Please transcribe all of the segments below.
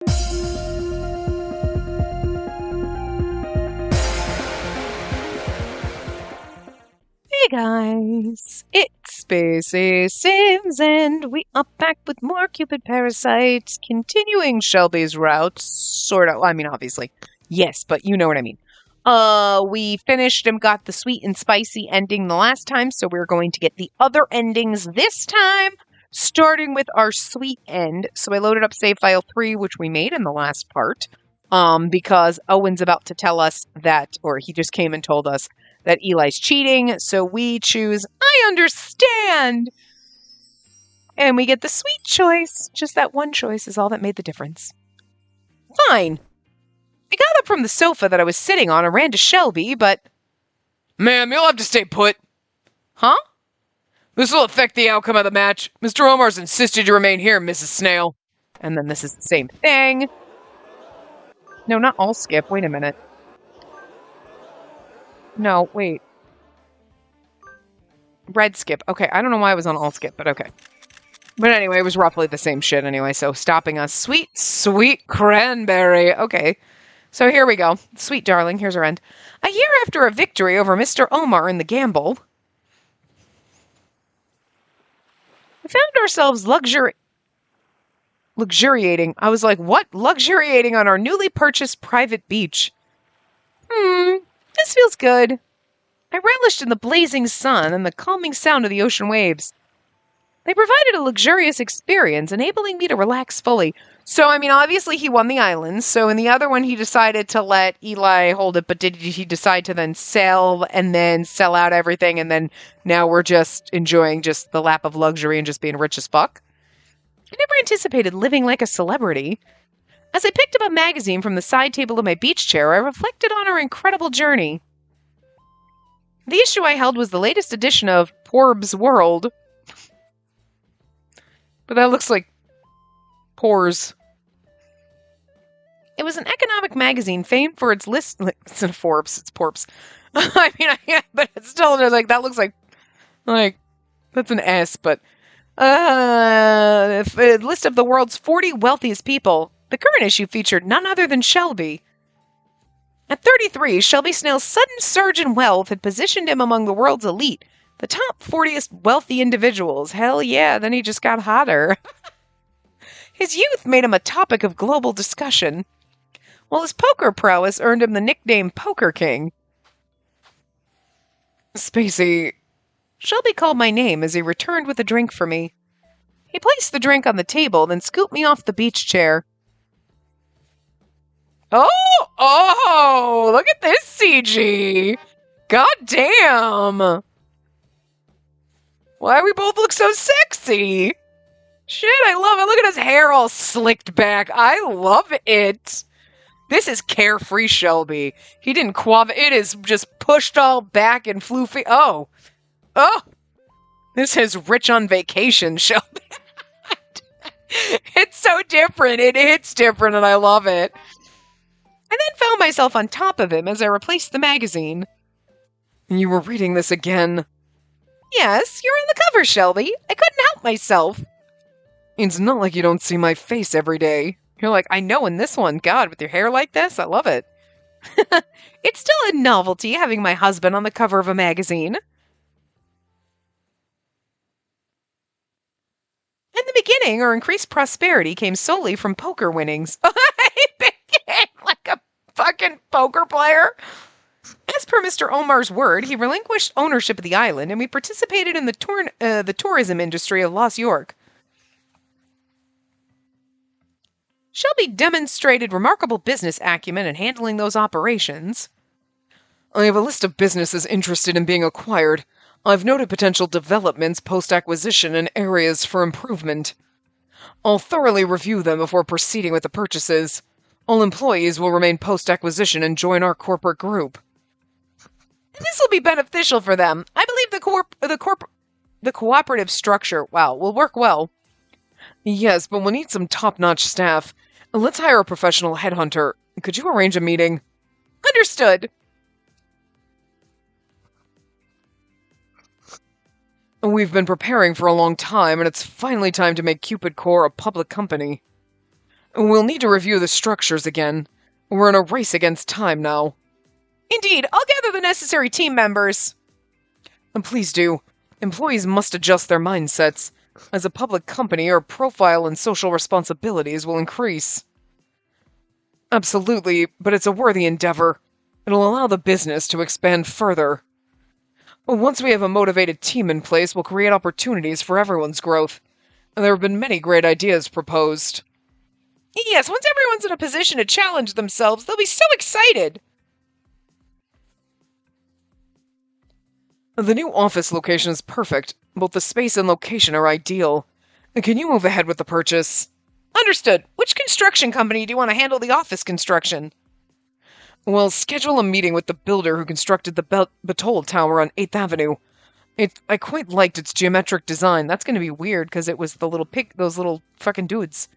Hey guys, it's Spacey Sims, and we are back with more Cupid Parasites, continuing Shelby's route, sort of. I mean, obviously, yes, but you know what I mean. We finished and got the sweet and spicy ending the last time, so we're going to get the other endings this time, starting with our sweet end. So I loaded up save file 3, which we made in the last part, because Owen's about to tell us that, or he just came and told us that Eli's cheating, so we choose I understand. And we get the sweet choice. Just that one choice is all that made the difference. Fine. I got up from the sofa that I was sitting on and ran to Shelby, but... Ma'am, you'll have to stay put. Huh? This will affect the outcome of the match. Mr. Omar's insisted you remain here, Mrs. Snail. And then this is the same thing. No, not all skip. Wait a minute. No, wait. Red skip. Okay, I don't know why I was on all skip, but okay. But anyway, it was roughly the same shit anyway, so stopping us. Sweet, sweet cranberry. Okay, so here we go. Sweet darling, here's our end. A year after a victory over Mr. Omar in the gamble, we found ourselves luxuriating. I was like, what? Luxuriating on our newly purchased private beach. This feels good. I relished in the blazing sun and the calming sound of the ocean waves. They provided a luxurious experience, enabling me to relax fully. So, I mean, obviously he won the island. So in the other one, he decided to let Eli hold it. But did he decide to then sell and then sell out everything? And then now we're just enjoying just the lap of luxury and just being rich as fuck? I never anticipated living like a celebrity. As I picked up a magazine from the side table of my beach chair, I reflected on our incredible journey. The issue I held was the latest edition of Porb's World. But that looks like pores. It was an economic magazine famed for its list. It's in Forbes. It's Porbs. I mean, but it's still like that looks like that's an S. But a list of the world's 40 wealthiest people. The current issue featured none other than Shelby. At 33, Shelby Snail's sudden surge in wealth had positioned him among the world's elite, the top 40th wealthy individuals. Hell yeah, then he just got hotter. His youth made him a topic of global discussion, while his poker prowess earned him the nickname Poker King. Spacey. Shelby called my name as he returned with a drink for me. He placed the drink on the table, then scooped me off the beach chair. Oh, look at this CG. God damn. Why we both look so sexy? Shit, I love it. Look at his hair all slicked back. I love it. This is carefree Shelby. He didn't it is just pushed all back and floofy. Oh. This is rich on vacation Shelby. It's so different. It hits different and I love it. I then found myself on top of him as I replaced the magazine. You were reading this again. Yes, you're on the cover, Shelby. I couldn't help myself. It's not like you don't see my face every day. You're like, I know in this one. God, with your hair like this, I love it. It's still a novelty having my husband on the cover of a magazine. In the beginning, our increased prosperity came solely from poker winnings. He became like a fucking poker player. As per Mr. Omar's word, he relinquished ownership of the island, and we participated in the tourism industry of Los York. Shelby demonstrated remarkable business acumen in handling those operations. I have a list of businesses interested in being acquired. I've noted potential developments post-acquisition and areas for improvement. I'll thoroughly review them before proceeding with the purchases. All employees will remain post-acquisition and join our corporate group. This will be beneficial for them. I believe the cooperative structure, will work well. Yes, but we'll need some top-notch staff. Let's hire a professional headhunter. Could you arrange a meeting? Understood. We've been preparing for a long time, and it's finally time to make Cupid Core a public company. We'll need to review the structures again. We're in a race against time now. Indeed, I'll gather the necessary team members. And please do. Employees must adjust their mindsets. As a public company, our profile and social responsibilities will increase. Absolutely, but it's a worthy endeavor. It'll allow the business to expand further. Once we have a motivated team in place, we'll create opportunities for everyone's growth. There have been many great ideas proposed. Yes, once everyone's in a position to challenge themselves, they'll be so excited. The new office location is perfect. Both the space and location are ideal. Can you move ahead with the purchase? Understood. Which construction company do you want to handle the office construction? Well, schedule a meeting with the builder who constructed the Batole Tower on 8th Avenue. I quite liked its geometric design. That's going to be weird because it was those little fucking dudes.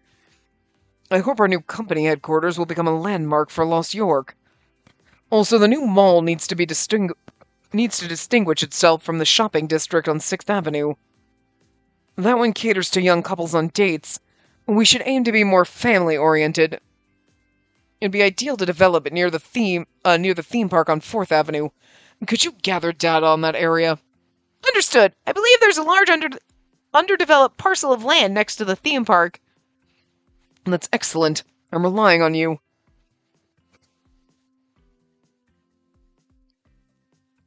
I hope our new company headquarters will become a landmark for Lost York. Also, the new mall needs to distinguish itself from the shopping district on 6th Avenue. That one caters to young couples on dates. We should aim to be more family-oriented. It'd be ideal to develop it near the theme park on 4th Avenue. Could you gather data on that area? Understood. I believe there's a large underdeveloped parcel of land next to the theme park. That's excellent. I'm relying on you.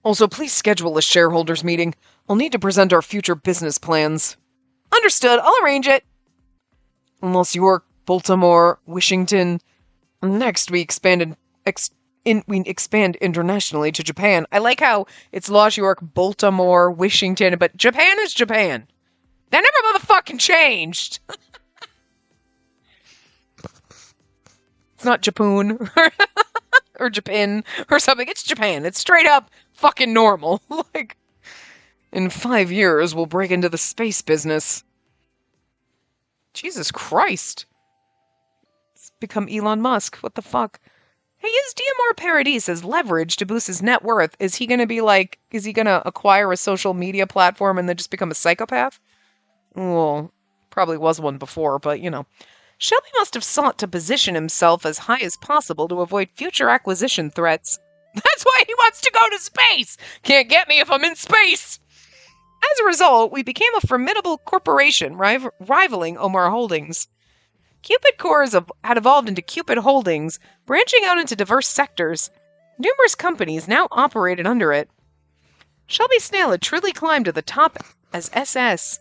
Also, please schedule a shareholders meeting. I'll need to present our future business plans. Understood. I'll arrange it. Lost York, Baltimore, Washington. Next, we expand internationally to Japan. I like how it's Lost York, Baltimore, Washington, but Japan is Japan. That never motherfucking changed. It's not Japoon or Japan or something. It's Japan. It's straight up fucking normal. Like, in 5 years, we'll break into the space business. Jesus Christ. It's become Elon Musk. What the fuck? Hey, use DMR Paradis as leverage to boost his net worth. Is he going to acquire a social media platform and then just become a psychopath? Well, probably was one before, but you know. Shelby must have sought to position himself as high as possible to avoid future acquisition threats. That's why he wants to go to space! Can't get me if I'm in space! As a result, we became a formidable corporation rivaling Omar Holdings. Cupid Core had evolved into Cupid Holdings, branching out into diverse sectors. Numerous companies now operated under it. Shelby Snail had truly climbed to the top as SS.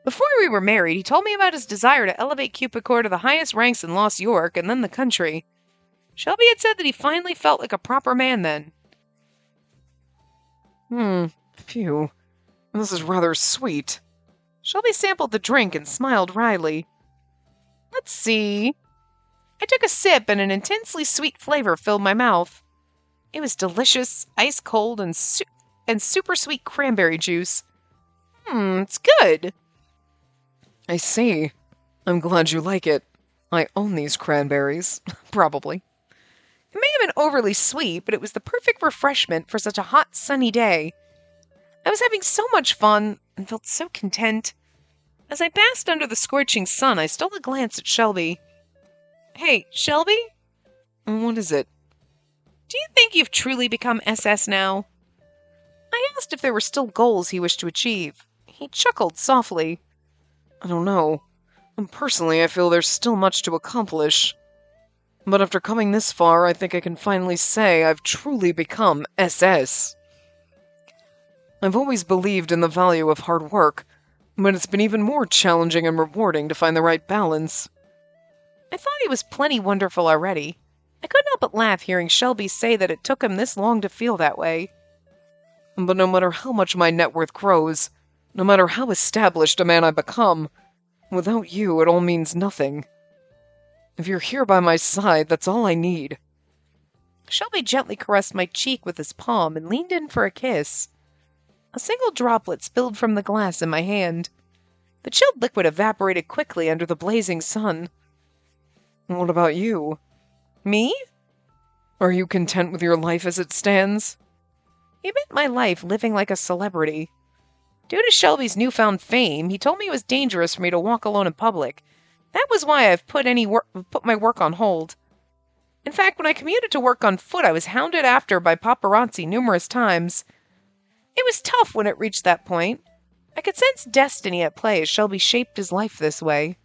Before we were married, he told me about his desire to elevate Cupid Core to the highest ranks in Lost York and then the country. Shelby had said that he finally felt like a proper man then. Phew. This is rather sweet. Shelby sampled the drink and smiled wryly. Let's see. I took a sip and an intensely sweet flavor filled my mouth. It was delicious, ice cold, and super sweet cranberry juice. It's good. I see. I'm glad you like it. I own these cranberries. Probably. It may have been overly sweet, but it was the perfect refreshment for such a hot, sunny day. I was having so much fun and felt so content. As I basked under the scorching sun, I stole a glance at Shelby. Hey, Shelby? What is it? Do you think you've truly become SS now? I asked if there were still goals he wished to achieve. He chuckled softly. I don't know. Personally, I feel there's still much to accomplish. But after coming this far, I think I can finally say I've truly become SS. I've always believed in the value of hard work, but it's been even more challenging and rewarding to find the right balance. I thought he was plenty wonderful already. I couldn't help but laugh hearing Shelby say that it took him this long to feel that way. But no matter how much my net worth grows, no matter how established a man I become, without you it all means nothing. If you're here by my side, that's all I need. Shelby gently caressed my cheek with his palm and leaned in for a kiss. A single droplet spilled from the glass in my hand. The chilled liquid evaporated quickly under the blazing sun. What about you? Me? Are you content with your life as it stands? He meant my life living like a celebrity. Due to Shelby's newfound fame, he told me it was dangerous for me to walk alone in public. That was why I've put my work on hold. In fact, when I commuted to work on foot, I was hounded after by paparazzi numerous times. It was tough when it reached that point. I could sense destiny at play as Shelby shaped his life this way.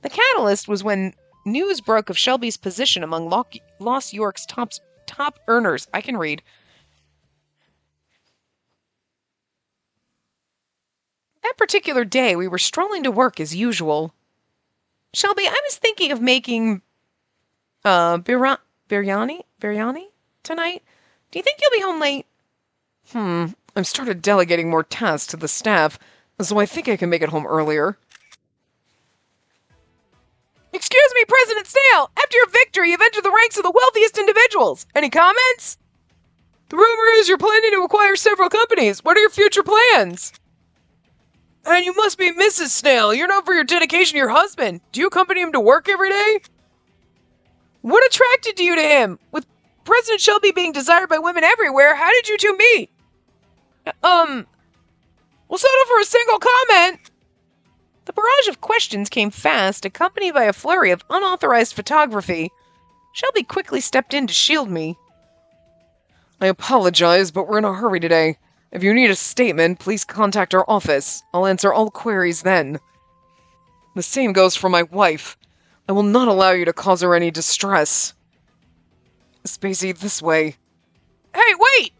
The catalyst was when news broke of Shelby's position among Lost York's top earners. I can read. That particular day, we were strolling to work as usual. Shelby, I was thinking of making biryani tonight. Do you think you'll be home late? I've started delegating more tasks to the staff, so I think I can make it home earlier. Excuse me, President Snail! After your victory, you've entered the ranks of the wealthiest individuals. Any comments? The rumor is you're planning to acquire several companies. What are your future plans? And you must be Mrs. Snail. You're known for your dedication to your husband. Do you accompany him to work every day? What attracted you to him? With President Shelby being desired by women everywhere, how did you two meet? We'll settle for a single comment. The barrage of questions came fast, accompanied by a flurry of unauthorized photography. Shelby quickly stepped in to shield me. I apologize, but we're in a hurry today. If you need a statement, please contact our office. I'll answer all queries then. The same goes for my wife. I will not allow you to cause her any distress. Spacey, this way. Hey, wait!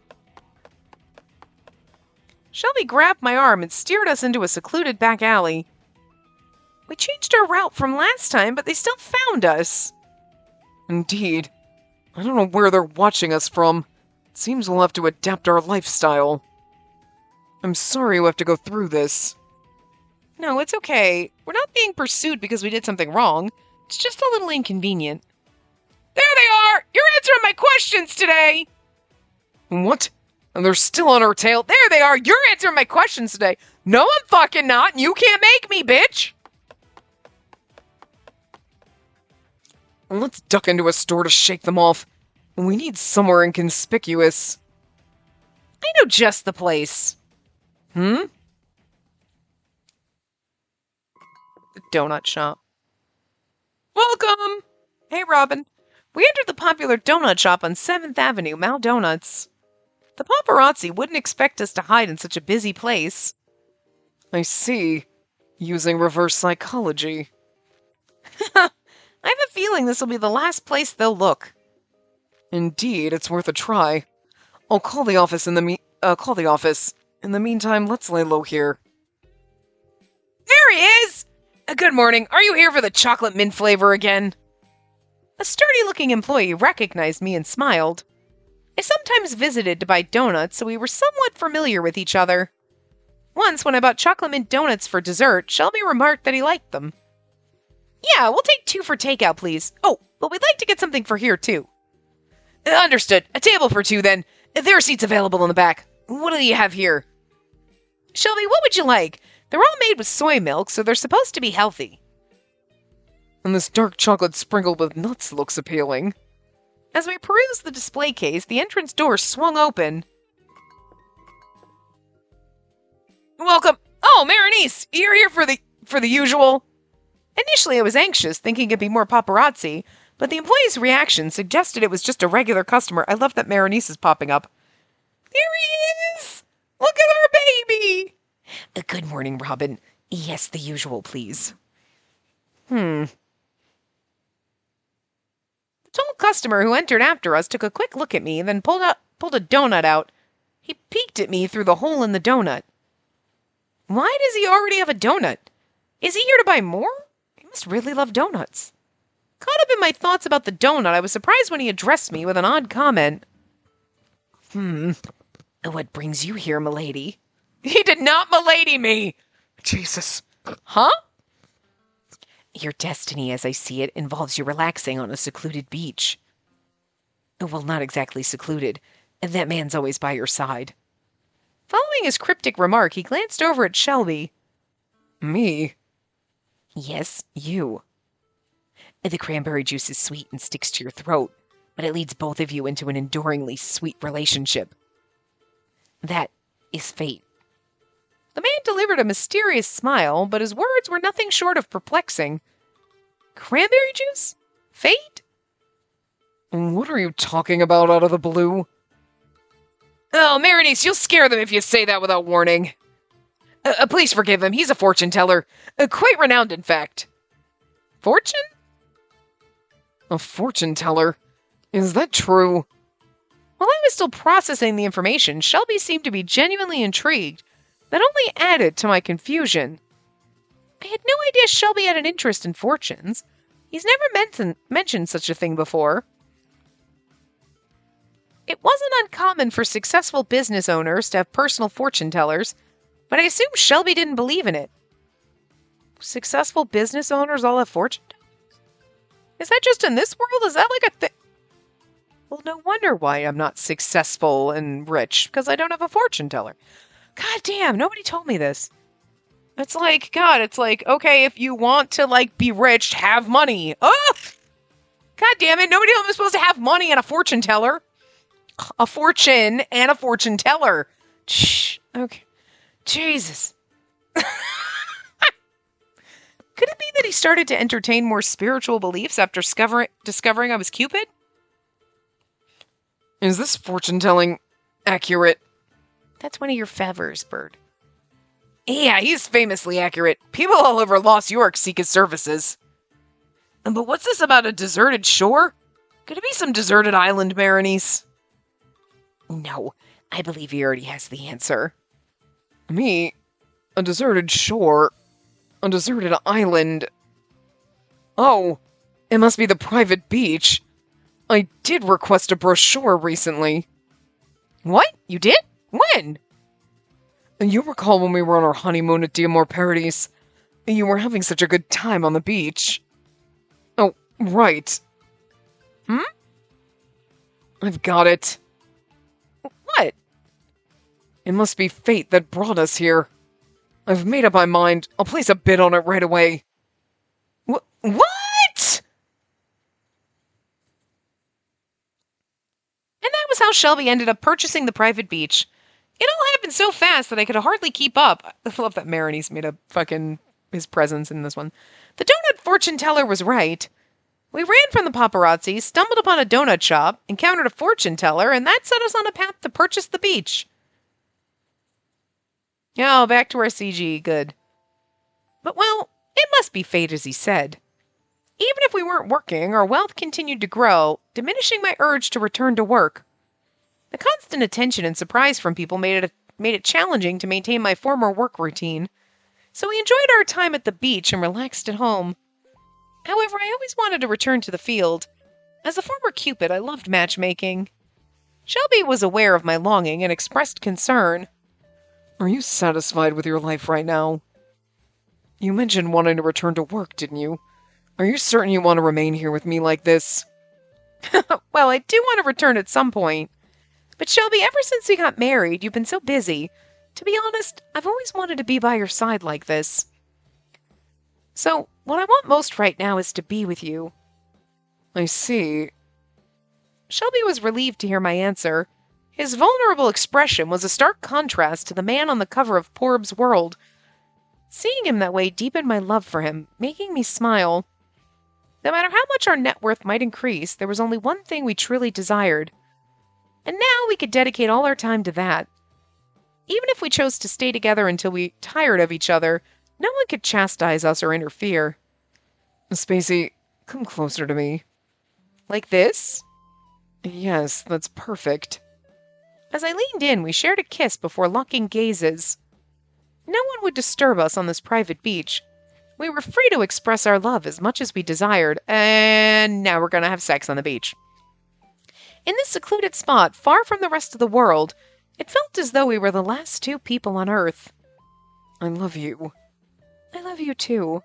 Shelby grabbed my arm and steered us into a secluded back alley. We changed our route from last time, but they still found us. Indeed. I don't know where they're watching us from. It seems we'll have to adapt our lifestyle. I'm sorry you have to go through this. No, it's okay. We're not being pursued because we did something wrong. It's just a little inconvenient. There they are! You're answering my questions today! What? And they're still on our tail? There they are! You're answering my questions today! No, I'm fucking not, and you can't make me, bitch! Let's duck into a store to shake them off. We need somewhere inconspicuous. I know just the place. The donut shop. Welcome! Hey, Robin. We entered the popular donut shop on 7th Avenue, Mal Donuts. The paparazzi wouldn't expect us to hide in such a busy place. I see. Using reverse psychology. I have a feeling this will be the last place they'll look. Indeed, it's worth a try. I'll call the office in the office. In the meantime, let's lay low here. There he is! Good morning. Are you here for the chocolate mint flavor again? A sturdy-looking employee recognized me and smiled. I sometimes visited to buy donuts, so we were somewhat familiar with each other. Once, when I bought chocolate mint donuts for dessert, Shelby remarked that he liked them. Yeah, we'll take 2 for takeout, please. Oh, but we'd like to get something for here, too. Understood. A table for 2, then. There are seats available in the back. What do you have here? Shelby, what would you like? They're all made with soy milk, so they're supposed to be healthy. And this dark chocolate sprinkled with nuts looks appealing. As we perused the display case, the entrance door swung open. Welcome. Oh, Marinice, you're here for the usual. Initially, I was anxious, thinking it'd be more paparazzi, but the employee's reaction suggested it was just a regular customer. I love that Marinice is popping up. There he is! Look at our baby! Good morning, Robin. Yes, the usual, please. The tall customer who entered after us took a quick look at me, then pulled a donut out. He peeked at me through the hole in the donut. Why does he already have a donut? Is he here to buy more? He must really love donuts. Caught up in my thoughts about the donut, I was surprised when he addressed me with an odd comment. What brings you here, milady? He did not milady me! Jesus. Huh? Your destiny, as I see it, involves you relaxing on a secluded beach. Well, not exactly secluded. That man's always by your side. Following his cryptic remark, he glanced over at Shelby. Me? Yes, you. The cranberry juice is sweet and sticks to your throat, but it leads both of you into an enduringly sweet relationship. That is fate. The man delivered a mysterious smile, but his words were nothing short of perplexing. Cranberry juice? Fate? What are you talking about out of the blue? Oh, Berenice, you'll scare them if you say that without warning. Please forgive him. He's a fortune teller. Quite renowned, in fact. Fortune? A fortune teller? Is that true? While I was still processing the information, Shelby seemed to be genuinely intrigued. That only added to my confusion. I had no idea Shelby had an interest in fortunes. He's never mentioned such a thing before. It wasn't uncommon for successful business owners to have personal fortune tellers, but I assume Shelby didn't believe in it. Successful business owners all have fortune tellers? Is that just in this world? Is that like a thing? Well, no wonder why I'm not successful and rich, because I don't have a fortune teller. God damn, nobody told me this. It's like, God, it's like, okay, if you want to, like, be rich, have money. Oh! God damn it, nobody told me I'm supposed to have money and a fortune teller. A fortune and a fortune teller. Shh, okay. Jesus. Could it be that he started to entertain more spiritual beliefs after discovering I was Cupid? Is this fortune-telling accurate? That's one of your favors, Bird. Yeah, he's famously accurate. People all over Lost York seek his services. But what's this about a deserted shore? Could it be some deserted island, Berenice? No, I believe he already has the answer. Me? A deserted shore? A deserted island? Oh, it must be the private beach. I did request a brochure recently. What? You did? When? You recall when we were on our honeymoon at Diamor Paradis? You were having such a good time on the beach. Oh, right. I've got it. What? It must be fate that brought us here. I've made up my mind. I'll place a bid on it right away. What? And that was how Shelby ended up purchasing the private beach. It all happened so fast that I could hardly keep up. I love that Berenice made a fucking his presence in this one. The donut fortune teller was right. We ran from the paparazzi, stumbled upon a donut shop, encountered a fortune teller, and that set us on a path to purchase the beach. Oh, back to our CG. Good. But, well, it must be fate, as he said. Even if we weren't working, our wealth continued to grow, diminishing my urge to return to work. The constant attention and surprise from people made it challenging to maintain my former work routine, so we enjoyed our time at the beach and relaxed at home. However, I always wanted to return to the field. As a former Cupid, I loved matchmaking. Shelby was aware of my longing and expressed concern. Are you satisfied with your life right now? You mentioned wanting to return to work, didn't you? Are you certain you want to remain here with me like this? Well, I do want to return at some point. But Shelby, ever since we got married, you've been so busy. To be honest, I've always wanted to be by your side like this. So, what I want most right now is to be with you. I see. Shelby was relieved to hear my answer. His vulnerable expression was a stark contrast to the man on the cover of Porb's World. Seeing him that way deepened my love for him, making me smile. No matter how much our net worth might increase, there was only one thing we truly desired. And now we could dedicate all our time to that. Even if we chose to stay together until we tired of each other, no one could chastise us or interfere. Spacey, come closer to me. Like this? Yes, that's perfect. As I leaned in, we shared a kiss before locking gazes. No one would disturb us on this private beach. We were free to express our love as much as we desired, and now we're gonna have sex on the beach. In this secluded spot, far from the rest of the world, it felt as though we were the last two people on Earth. I love you. I love you too.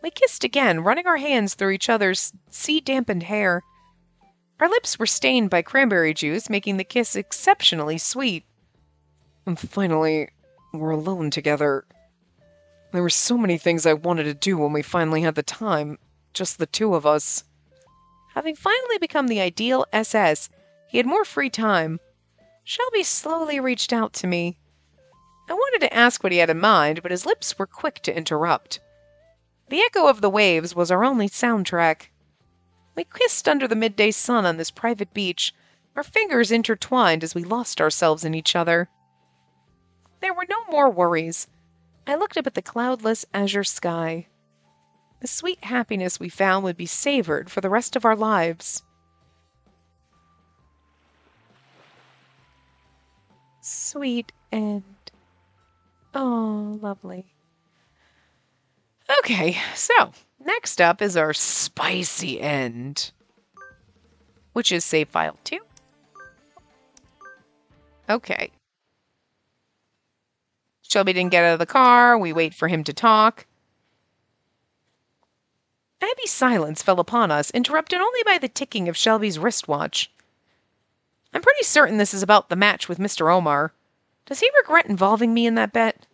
We kissed again, running our hands through each other's sea-dampened hair. Our lips were stained by cranberry juice, making the kiss exceptionally sweet. And finally, we're alone together. There were so many things I wanted to do when we finally had the time, just the two of us. Having finally become the ideal SS, he had more free time. Shelby slowly reached out to me. I wanted to ask what he had in mind, but his lips were quick to interrupt. The echo of the waves was our only soundtrack. We kissed under the midday sun on this private beach, our fingers intertwined as we lost ourselves in each other. There were no more worries. I looked up at the cloudless azure sky. The sweet happiness we found would be savored for the rest of our lives. Sweet end. Oh, lovely. Okay, so next up is our spicy end, which is save file 2. Okay. Shelby didn't get out of the car. We wait for him to talk. A heavy silence fell upon us, interrupted only by the ticking of Shelby's wristwatch. I'm pretty certain this is about the match with Mr. Omar. Does he regret involving me in that bet?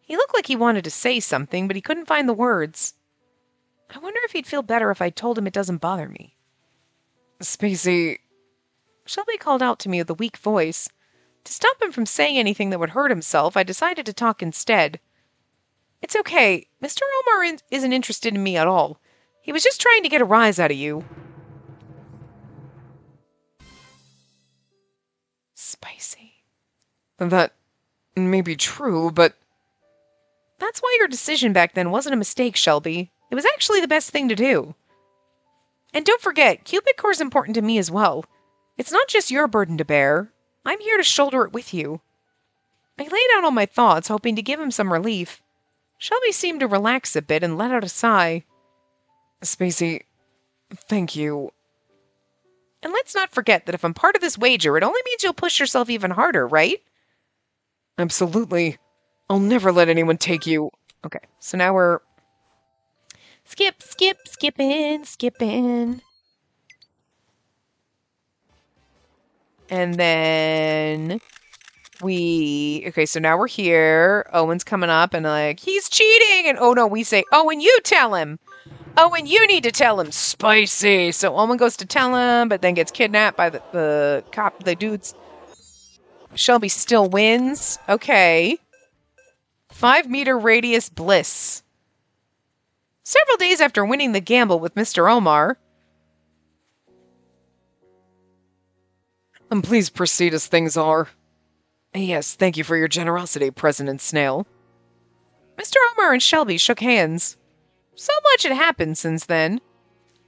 He looked like he wanted to say something, but he couldn't find the words. I wonder if he'd feel better if I told him it doesn't bother me. Spacey. Shelby called out to me with a weak voice. To stop him from saying anything that would hurt himself, I decided to talk instead. It's okay. Mr. Omar isn't interested in me at all. He was just trying to get a rise out of you. Spicy. That may be true, but... That's why your decision back then wasn't a mistake, Shelby. It was actually the best thing to do. And don't forget, Cupid Core's important to me as well. It's not just your burden to bear. I'm here to shoulder it with you. I laid out all my thoughts, hoping to give him some relief. Shelby seemed to relax a bit and let out a sigh. Spacey, thank you. And let's not forget that if I'm part of this wager, it only means you'll push yourself even harder, right? Absolutely. I'll never let anyone take you. Okay, so now we're... skipping. And then okay, so now we're here. Owen's coming up and like, he's cheating! And oh no, we say, Owen, you tell him! Owen, you need to tell him! Spicy! So Owen goes to tell him, but then gets kidnapped by the dudes. Shelby still wins. Okay. 5-meter radius bliss. Several days after winning the gamble with Mr. Omar. And please proceed as things are. Yes, thank you for your generosity, President Snail. Mr. Omar and Shelby shook hands. So much had happened since then.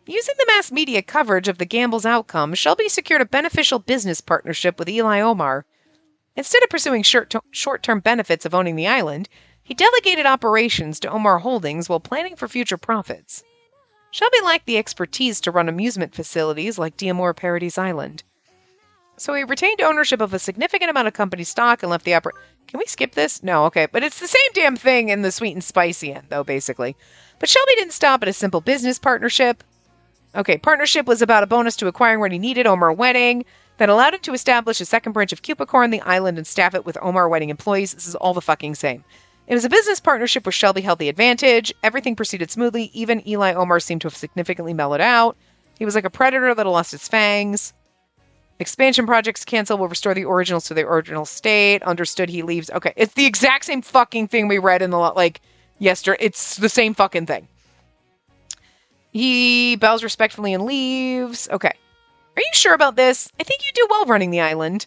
Using the mass media coverage of the gamble's outcome, Shelby secured a beneficial business partnership with Eli Omar. Instead of pursuing short-term benefits of owning the island, he delegated operations to Omar Holdings while planning for future profits. Shelby lacked the expertise to run amusement facilities like D'Amour Paradise Island. So he retained ownership of a significant amount of company stock and left the Can we skip this? No, okay. But it's the same damn thing in the sweet and spicy end, though, basically. But Shelby didn't stop at a simple business partnership. Okay, partnership was about a bonus to acquiring what he needed, Omar Wedding, that allowed him to establish a second branch of Cupid Core on the island and staff it with Omar Wedding employees. This is all the fucking same. It was a business partnership where Shelby held the advantage. Everything proceeded smoothly. Even Eli Omar seemed to have significantly mellowed out. He was like a predator that had lost its fangs. Expansion projects canceled will restore the originals to their original state. Understood he leaves. Okay, it's the exact same fucking thing we read in the, yesterday. It's the same fucking thing. He bows respectfully and leaves. Okay. Are you sure about this? I think you do well running the island.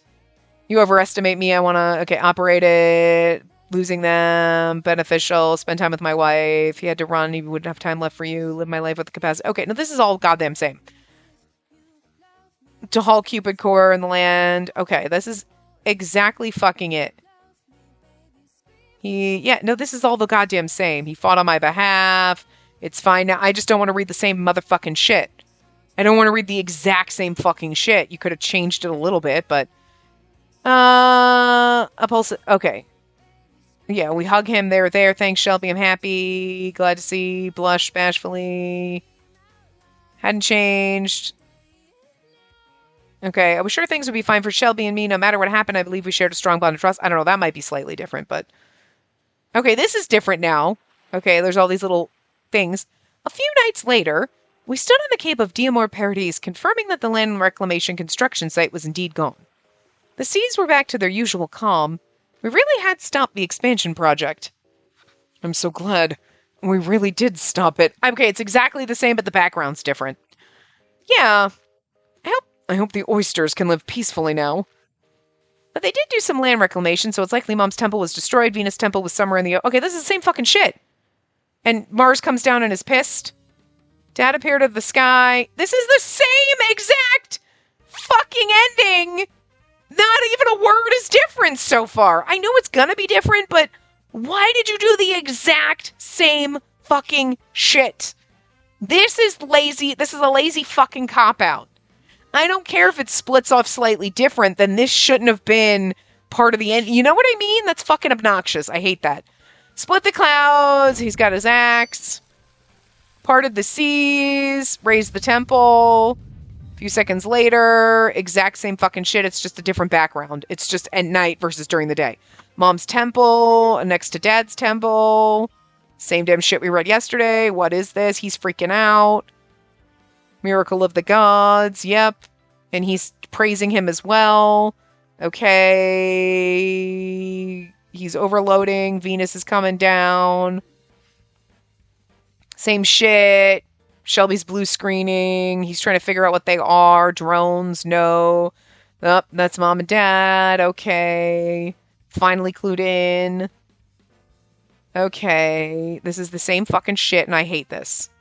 You overestimate me. I want to, operate it. Losing them. Beneficial. Spend time with my wife. He had to run. He wouldn't have time left for you. Live my life with the capacity. Okay, now this is all goddamn same. To haul Cupid Core in the land. Okay, this is exactly fucking it. This is all the goddamn same. He fought on my behalf. It's fine now. I just don't want to read the same motherfucking shit. I don't want to read the exact same fucking shit. You could have changed it a little bit, but... Okay. Yeah, we hug him. They're there. Thanks, Shelby. I'm happy. Glad to see. Blush bashfully. Hadn't changed. Okay, I was sure things would be fine for Shelby and me. No matter what happened, I believe we shared a strong bond of trust. I don't know, that might be slightly different, but... Okay, this is different now. Okay, there's all these little things. A few nights later, we stood on the cape of D'Amour Paradise, confirming that the land reclamation construction site was indeed gone. The seas were back to their usual calm. We really had stopped the expansion project. I'm so glad. We really did stop it. Okay, it's exactly the same, but the background's different. Yeah. I hope the oysters can live peacefully now. But they did do some land reclamation, so it's likely Mom's temple was destroyed. Venus' temple was somewhere in the... Okay, this is the same fucking shit. And Mars comes down and is pissed. Dad appeared out of the sky. This is the same exact fucking ending. Not even a word is different so far. I know it's gonna be different, but why did you do the exact same fucking shit? This is lazy. This is a lazy fucking cop-out. I don't care if it splits off slightly different, then this shouldn't have been part of the end. You know what I mean? That's fucking obnoxious. I hate that. Split the clouds. He's got his axe. Parted the seas. Raised the temple. A few seconds later, exact same fucking shit. It's just a different background. It's just at night versus during the day. Mom's temple next to Dad's temple. Same damn shit we read yesterday. What is this? He's freaking out. Miracle of the gods. Yep. And he's praising him as well. Okay. He's overloading. Venus is coming down. Same shit. Shelby's blue screening. He's trying to figure out what they are. Drones. No. Oh, that's Mom and Dad. Okay. Finally clued in. Okay. This is the same fucking shit and I hate this.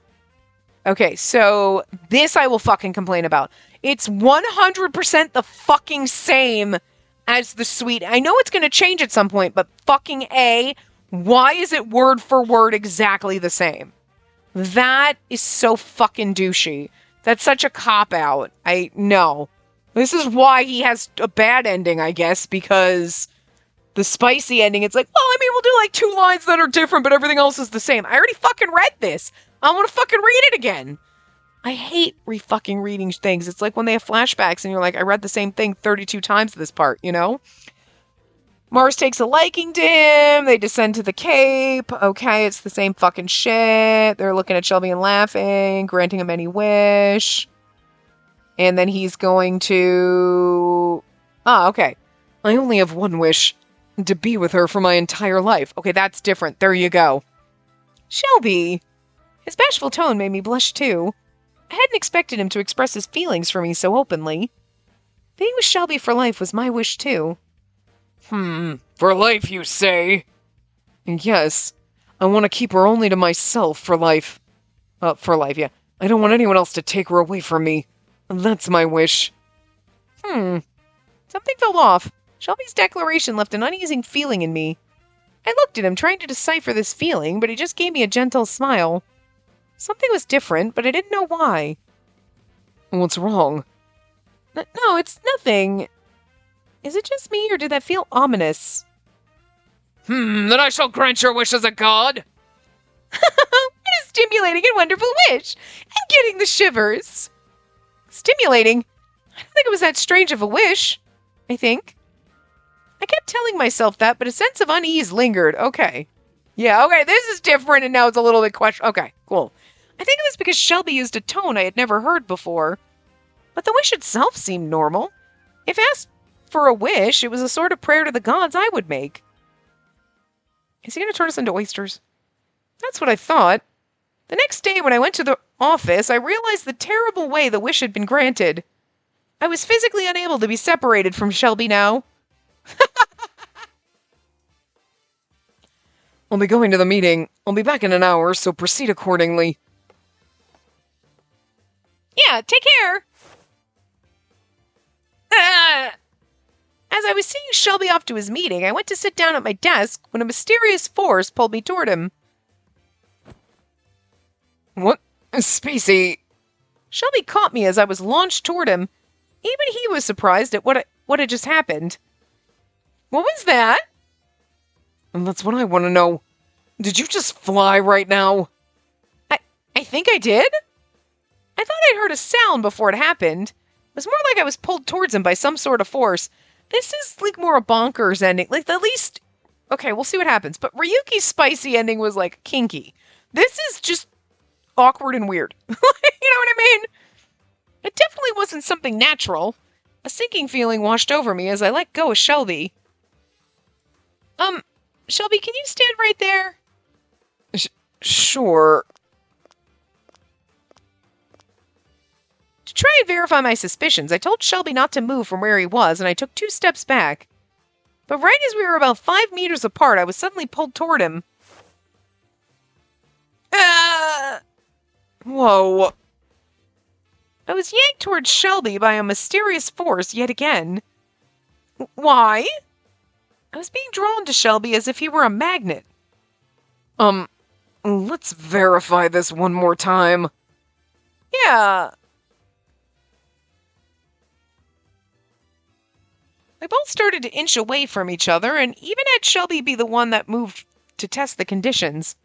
Okay, so this I will fucking complain about. It's 100% the fucking same as the suite. I know it's going to change at some point, but fucking A, why is it word for word exactly the same? That is so fucking douchey. That's such a cop-out. No. This is why he has a bad ending, I guess, because the spicy ending, it's like, well, I mean, we'll do like 2 lines that are different, but everything else is the same. I already fucking read this. I want to fucking read it again. I hate fucking reading things. It's like when they have flashbacks and you're like, I read the same thing 32 times this part, you know? Mars takes a liking to him. They descend to the Cape. Okay, it's the same fucking shit. They're looking at Shelby and laughing, granting him any wish. And then he's going to... okay. I only have one wish. To be with her for my entire life. Okay, that's different. There you go. Shelby... His bashful tone made me blush too. I hadn't expected him to express his feelings for me so openly. Being with Shelby for life was my wish too. For life, you say? Yes. I want to keep her only to myself for life. For life, yeah. I don't want anyone else to take her away from me. That's my wish. Something fell off. Shelby's declaration left an uneasy feeling in me. I looked at him, trying to decipher this feeling, but he just gave me a gentle smile. Something was different, but I didn't know why. What's wrong? No, it's nothing. Is it just me, or did that feel ominous? Then I shall grant your wish as a god. What a stimulating and wonderful wish! I'm getting the shivers. Stimulating? I don't think it was that strange of a wish. I think. I kept telling myself that, but a sense of unease lingered. Okay. Yeah, okay, this is different, and now it's a little bit Okay, cool. I think it was because Shelby used a tone I had never heard before. But the wish itself seemed normal. If asked for a wish, it was a sort of prayer to the gods I would make. Is he going to turn us into oysters? That's what I thought. The next day when I went to the office, I realized the terrible way the wish had been granted. I was physically unable to be separated from Shelby now. I'll be going to the meeting. I'll be back in an hour, so proceed accordingly. Yeah, take care. As I was seeing Shelby off to his meeting, I went to sit down at my desk when a mysterious force pulled me toward him. What? Spacey. Shelby caught me as I was launched toward him. Even he was surprised at what had just happened. What was that? And that's what I want to know. Did you just fly right now? I think I did. I thought I'd heard a sound before it happened. It was more like I was pulled towards him by some sort of force. This is like more a bonkers ending. Like the least... Okay, we'll see what happens. But Ryuki's spicy ending was like kinky. This is just awkward and weird. You know what I mean? It definitely wasn't something natural. A sinking feeling washed over me as I let go of Shelby. Shelby, can you stand right there? Sure. To try and verify my suspicions, I told Shelby not to move from where he was, and I took 2 steps back. But right as we were about 5 meters apart, I was suddenly pulled toward him. Whoa. I was yanked towards Shelby by a mysterious force yet again. Why? I was being drawn to Shelby as if he were a magnet. Let's verify this one more time. Yeah. We both started to inch away from each other, and even had Shelby be the one that moved to test the conditions.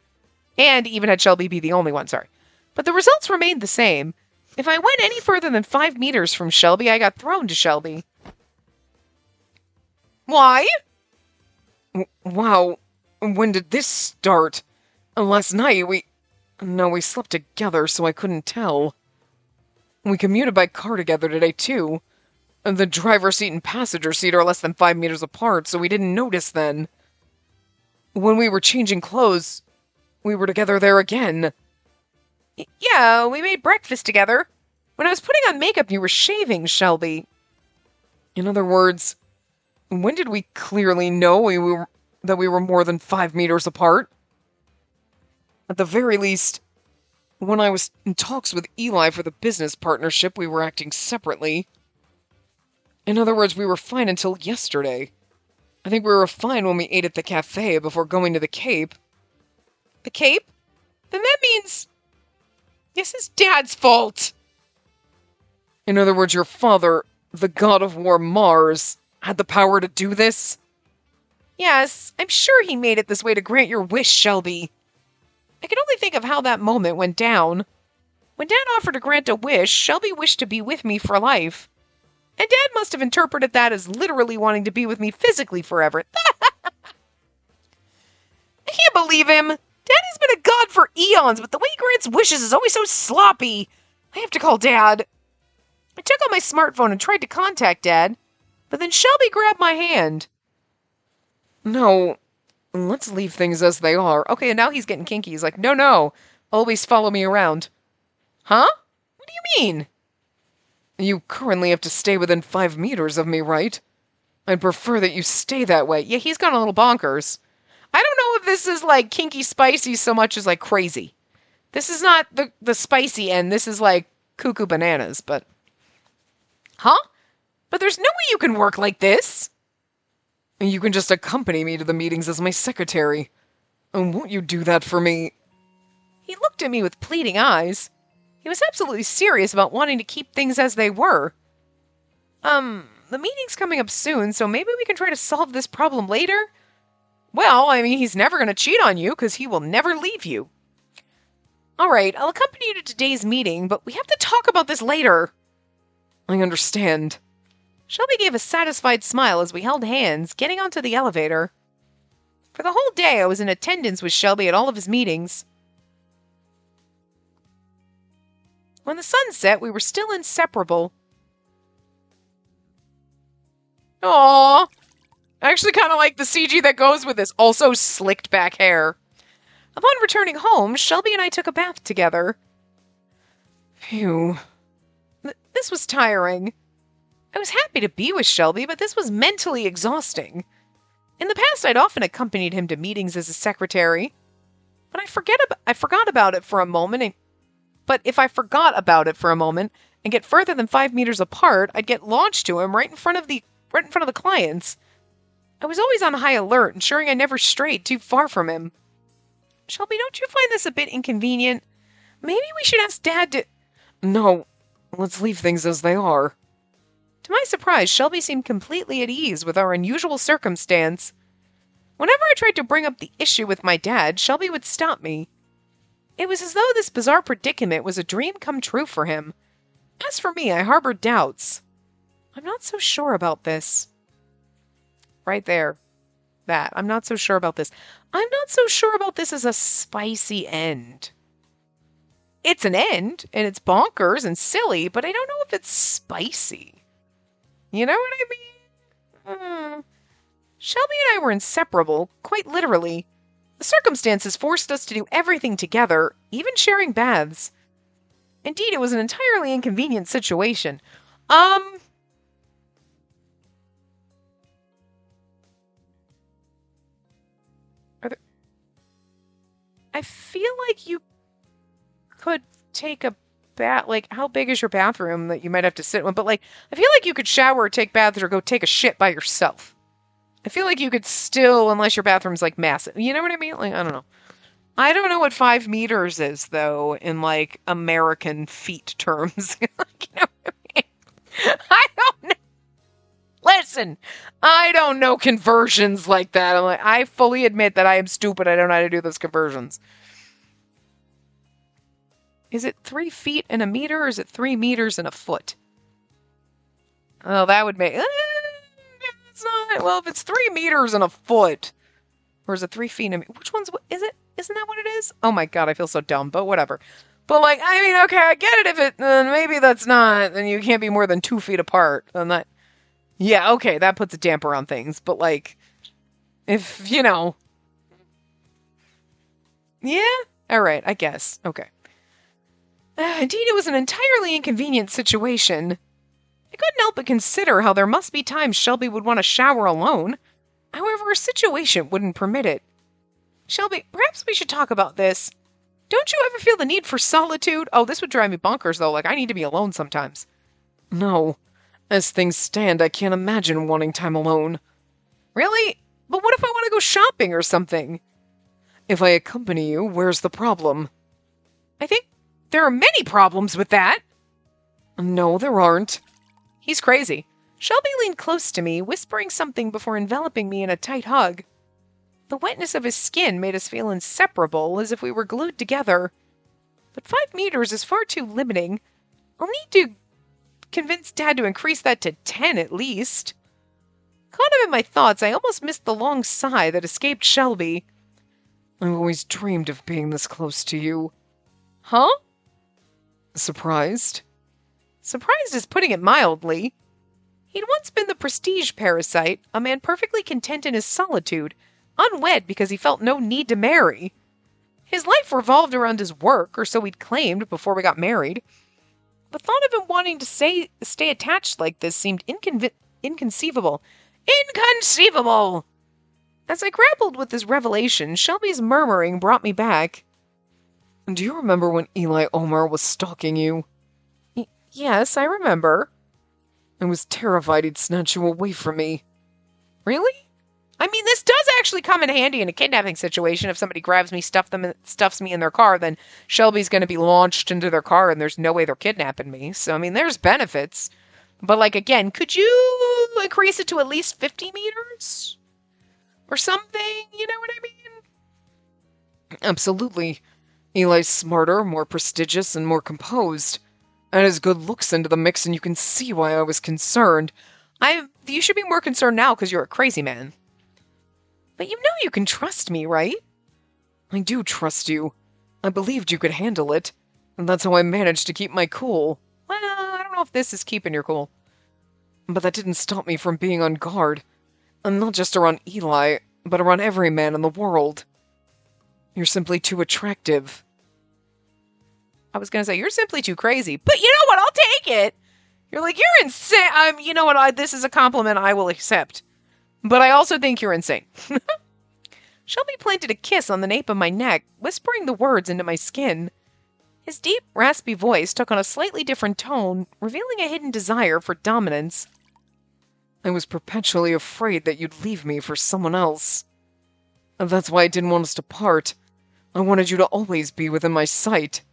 And even had Shelby be the only one, sorry. But the results remained the same. If I went any further than 5 meters from Shelby, I got thrown to Shelby. Why? Wow. When did this start? Last night, we slept together, so I couldn't tell. We commuted by car together today, too. The driver's seat and passenger seat are less than 5 meters apart, so we didn't notice then. When we were changing clothes, we were together there again. Yeah, we made breakfast together. When I was putting on makeup, you were shaving, Shelby. In other words, when did we clearly know that we were more than 5 meters apart? At the very least, when I was in talks with Eli for the business partnership, we were acting separately. In other words, we were fine until yesterday. I think we were fine when we ate at the cafe before going to the Cape. The Cape? Then that means this is Dad's fault. In other words, your father, the god of war Mars, had the power to do this? Yes, I'm sure he made it this way to grant your wish, Shelby. I can only think of how that moment went down. When Dad offered to grant a wish, Shelby wished to be with me for life. And Dad must have interpreted that as literally wanting to be with me physically forever. I can't believe him. Dad has been a god for eons, but the way he grants wishes is always so sloppy. I have to call Dad. I took out my smartphone and tried to contact Dad, but then Shelby grabbed my hand. No, let's leave things as they are. Okay, and now he's getting kinky. He's like, no, always follow me around. Huh? What do you mean? You currently have to stay within 5 meters of me, right? I'd prefer that you stay that way. Yeah, he's gone a little bonkers. I don't know if this is like kinky spicy so much as like crazy. This is not the spicy end. This is like cuckoo bananas, but... Huh? But there's no way you can work like this. You can just accompany me to the meetings as my secretary. Won't you do that for me? He looked at me with pleading eyes. He was absolutely serious about wanting to keep things as they were. The meeting's coming up soon, so maybe we can try to solve this problem later? Well, I mean, he's never going to cheat on you, because he will never leave you. Alright, I'll accompany you to today's meeting, but we have to talk about this later. I understand. Shelby gave a satisfied smile as we held hands, getting onto the elevator. For the whole day, I was in attendance with Shelby at all of his meetings. When the sun set, we were still inseparable. Aww. I actually kind of like the CG that goes with this. Also slicked back hair. Upon returning home, Shelby and I took a bath together. Phew. This was tiring. I was happy to be with Shelby, but this was mentally exhausting. In the past, I'd often accompanied him to meetings as a secretary. But I forgot about it for a moment. But if I forgot about it for a moment and get further than 5 meters apart, I'd get launched to him right in front of the clients. I was always on high alert, ensuring I never strayed too far from him. Shelby, don't you find this a bit inconvenient? Maybe we should ask Dad to... No, let's leave things as they are. To my surprise, Shelby seemed completely at ease with our unusual circumstance. Whenever I tried to bring up the issue with my dad, Shelby would stop me. It was as though this bizarre predicament was a dream come true for him. As for me, I harbored doubts. I'm not so sure about this. Right there. That. I'm not so sure about this. I'm not so sure about this as a spicy end. It's an end, and it's bonkers and silly, but I don't know if it's spicy. You know what I mean? Shelby and I were inseparable, quite literally. Circumstances forced us to do everything together, even sharing baths. Indeed, it was an entirely inconvenient situation. Um, are there, I feel like you could take a bath. Like, how big is your bathroom that you might have to sit in? But, like, I feel like you could shower or take baths or go take a shit by yourself. I feel like you could still, unless your bathroom's, like, massive. You know what I mean? Like, I don't know. I don't know what 5 meters is, though, in, like, American feet terms. You know what I mean? I don't know. Listen, I don't know conversions like that. I fully admit that I am stupid. I don't know how to do those conversions. Is it 3 feet in a meter, or is it 3 meters in a foot? Oh, that would make... it's not... Well, if it's 3 meters in a foot, or is it 3 feet in a meter? Which one's... Is it? Isn't that what it is? Oh my god, I feel so dumb, but whatever. But, like, I mean, okay, I get it if it... Then maybe that's not... Then you can't be more than 2 feet apart. Then that... Yeah, okay, that puts a damper on things, but, like... If, you know... Yeah? Alright, I guess. Okay. Indeed, it was an entirely inconvenient situation. I couldn't help but consider how there must be times Shelby would want to shower alone. However, her situation wouldn't permit it. Shelby, perhaps we should talk about this. Don't you ever feel the need for solitude? Oh, this would drive me bonkers, though. Like, I need to be alone sometimes. No. As things stand, I can't imagine wanting time alone. Really? But what if I want to go shopping or something? If I accompany you, where's the problem? I think there are many problems with that. No, there aren't. He's crazy. Shelby leaned close to me, whispering something before enveloping me in a tight hug. The wetness of his skin made us feel inseparable, as if we were glued together. But 5 meters is far too limiting. I'll need to convince Dad to increase that to 10 at least. Caught up in my thoughts, I almost missed the long sigh that escaped Shelby. I've always dreamed of being this close to you. Huh? Surprised? Surprised is putting it mildly. He'd once been the prestige parasite, a man perfectly content in his solitude, unwed because he felt no need to marry. His life revolved around his work, or so he'd claimed before we got married. The thought of him wanting to stay attached like this seemed inconceivable. Inconceivable! As I grappled with this revelation, Shelby's murmuring brought me back. Do you remember when Eli Omar was stalking you? Yes, I remember. I was terrified he'd snatch you away from me. Really? I mean, this does actually come in handy in a kidnapping situation. If somebody grabs me, stuffs me in their car, then Shelby's going to be launched into their car and there's no way they're kidnapping me. So, I mean, there's benefits. But, like, again, could you increase it to at least 50 meters? Or something? You know what I mean? Absolutely. Eli's smarter, more prestigious, and more composed. Add his good looks into the mix and you can see why I was concerned. You should be more concerned now because you're a crazy man. But you know you can trust me, right? I do trust you. I believed you could handle it. And that's how I managed to keep my cool. Well, I don't know if this is keeping your cool. But that didn't stop me from being on guard. And not just around Eli, but around every man in the world. You're simply too attractive. I was going to say, you're simply too crazy. But you know what? I'll take it. You're like, you're insane. You know what? This is a compliment I will accept. But I also think you're insane. Shelby planted a kiss on the nape of my neck, whispering the words into my skin. His deep, raspy voice took on a slightly different tone, revealing a hidden desire for dominance. I was perpetually afraid that you'd leave me for someone else. And that's why I didn't want us to part. I wanted you to always be within my sight.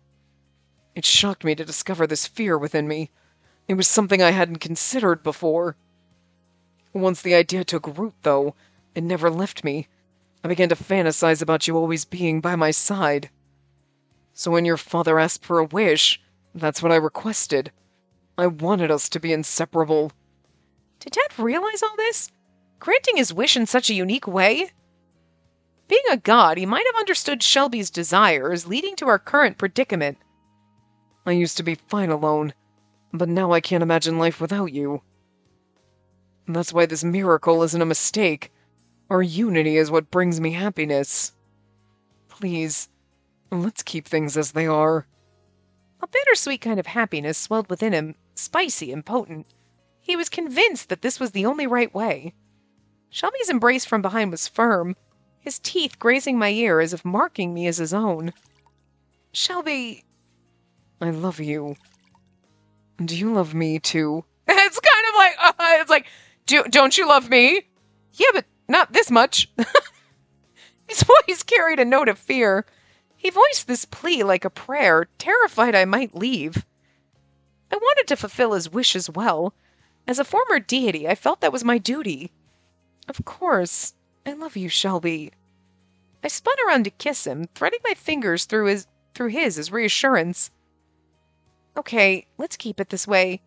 It shocked me to discover this fear within me. It was something I hadn't considered before. Once the idea took root, though, it never left me. I began to fantasize about you always being by my side. So when your father asked for a wish, that's what I requested. I wanted us to be inseparable. Did Dad realize all this? Granting his wish in such a unique way? Being a god, he might have understood Shelby's desires, leading to our current predicament. I used to be fine alone, but now I can't imagine life without you. That's why this miracle isn't a mistake. Our unity is what brings me happiness. please, let's keep things as they are. A bittersweet kind of happiness swelled within him, spicy and potent. He was convinced that this was the only right way. Shelby's embrace from behind was firm, his teeth grazing my ear as if marking me as his own. Shelby, I love you. Do you love me too? It's kind of like, it's like, don't you love me? Yeah, but not this much. His voice carried a note of fear. He voiced this plea like a prayer, terrified I might leave. I wanted to fulfill his wish as well. As a former deity, I felt that was my duty. Of course, I love you, Shelby. I spun around to kiss him, threading my fingers through his as reassurance. Okay, let's keep it this way.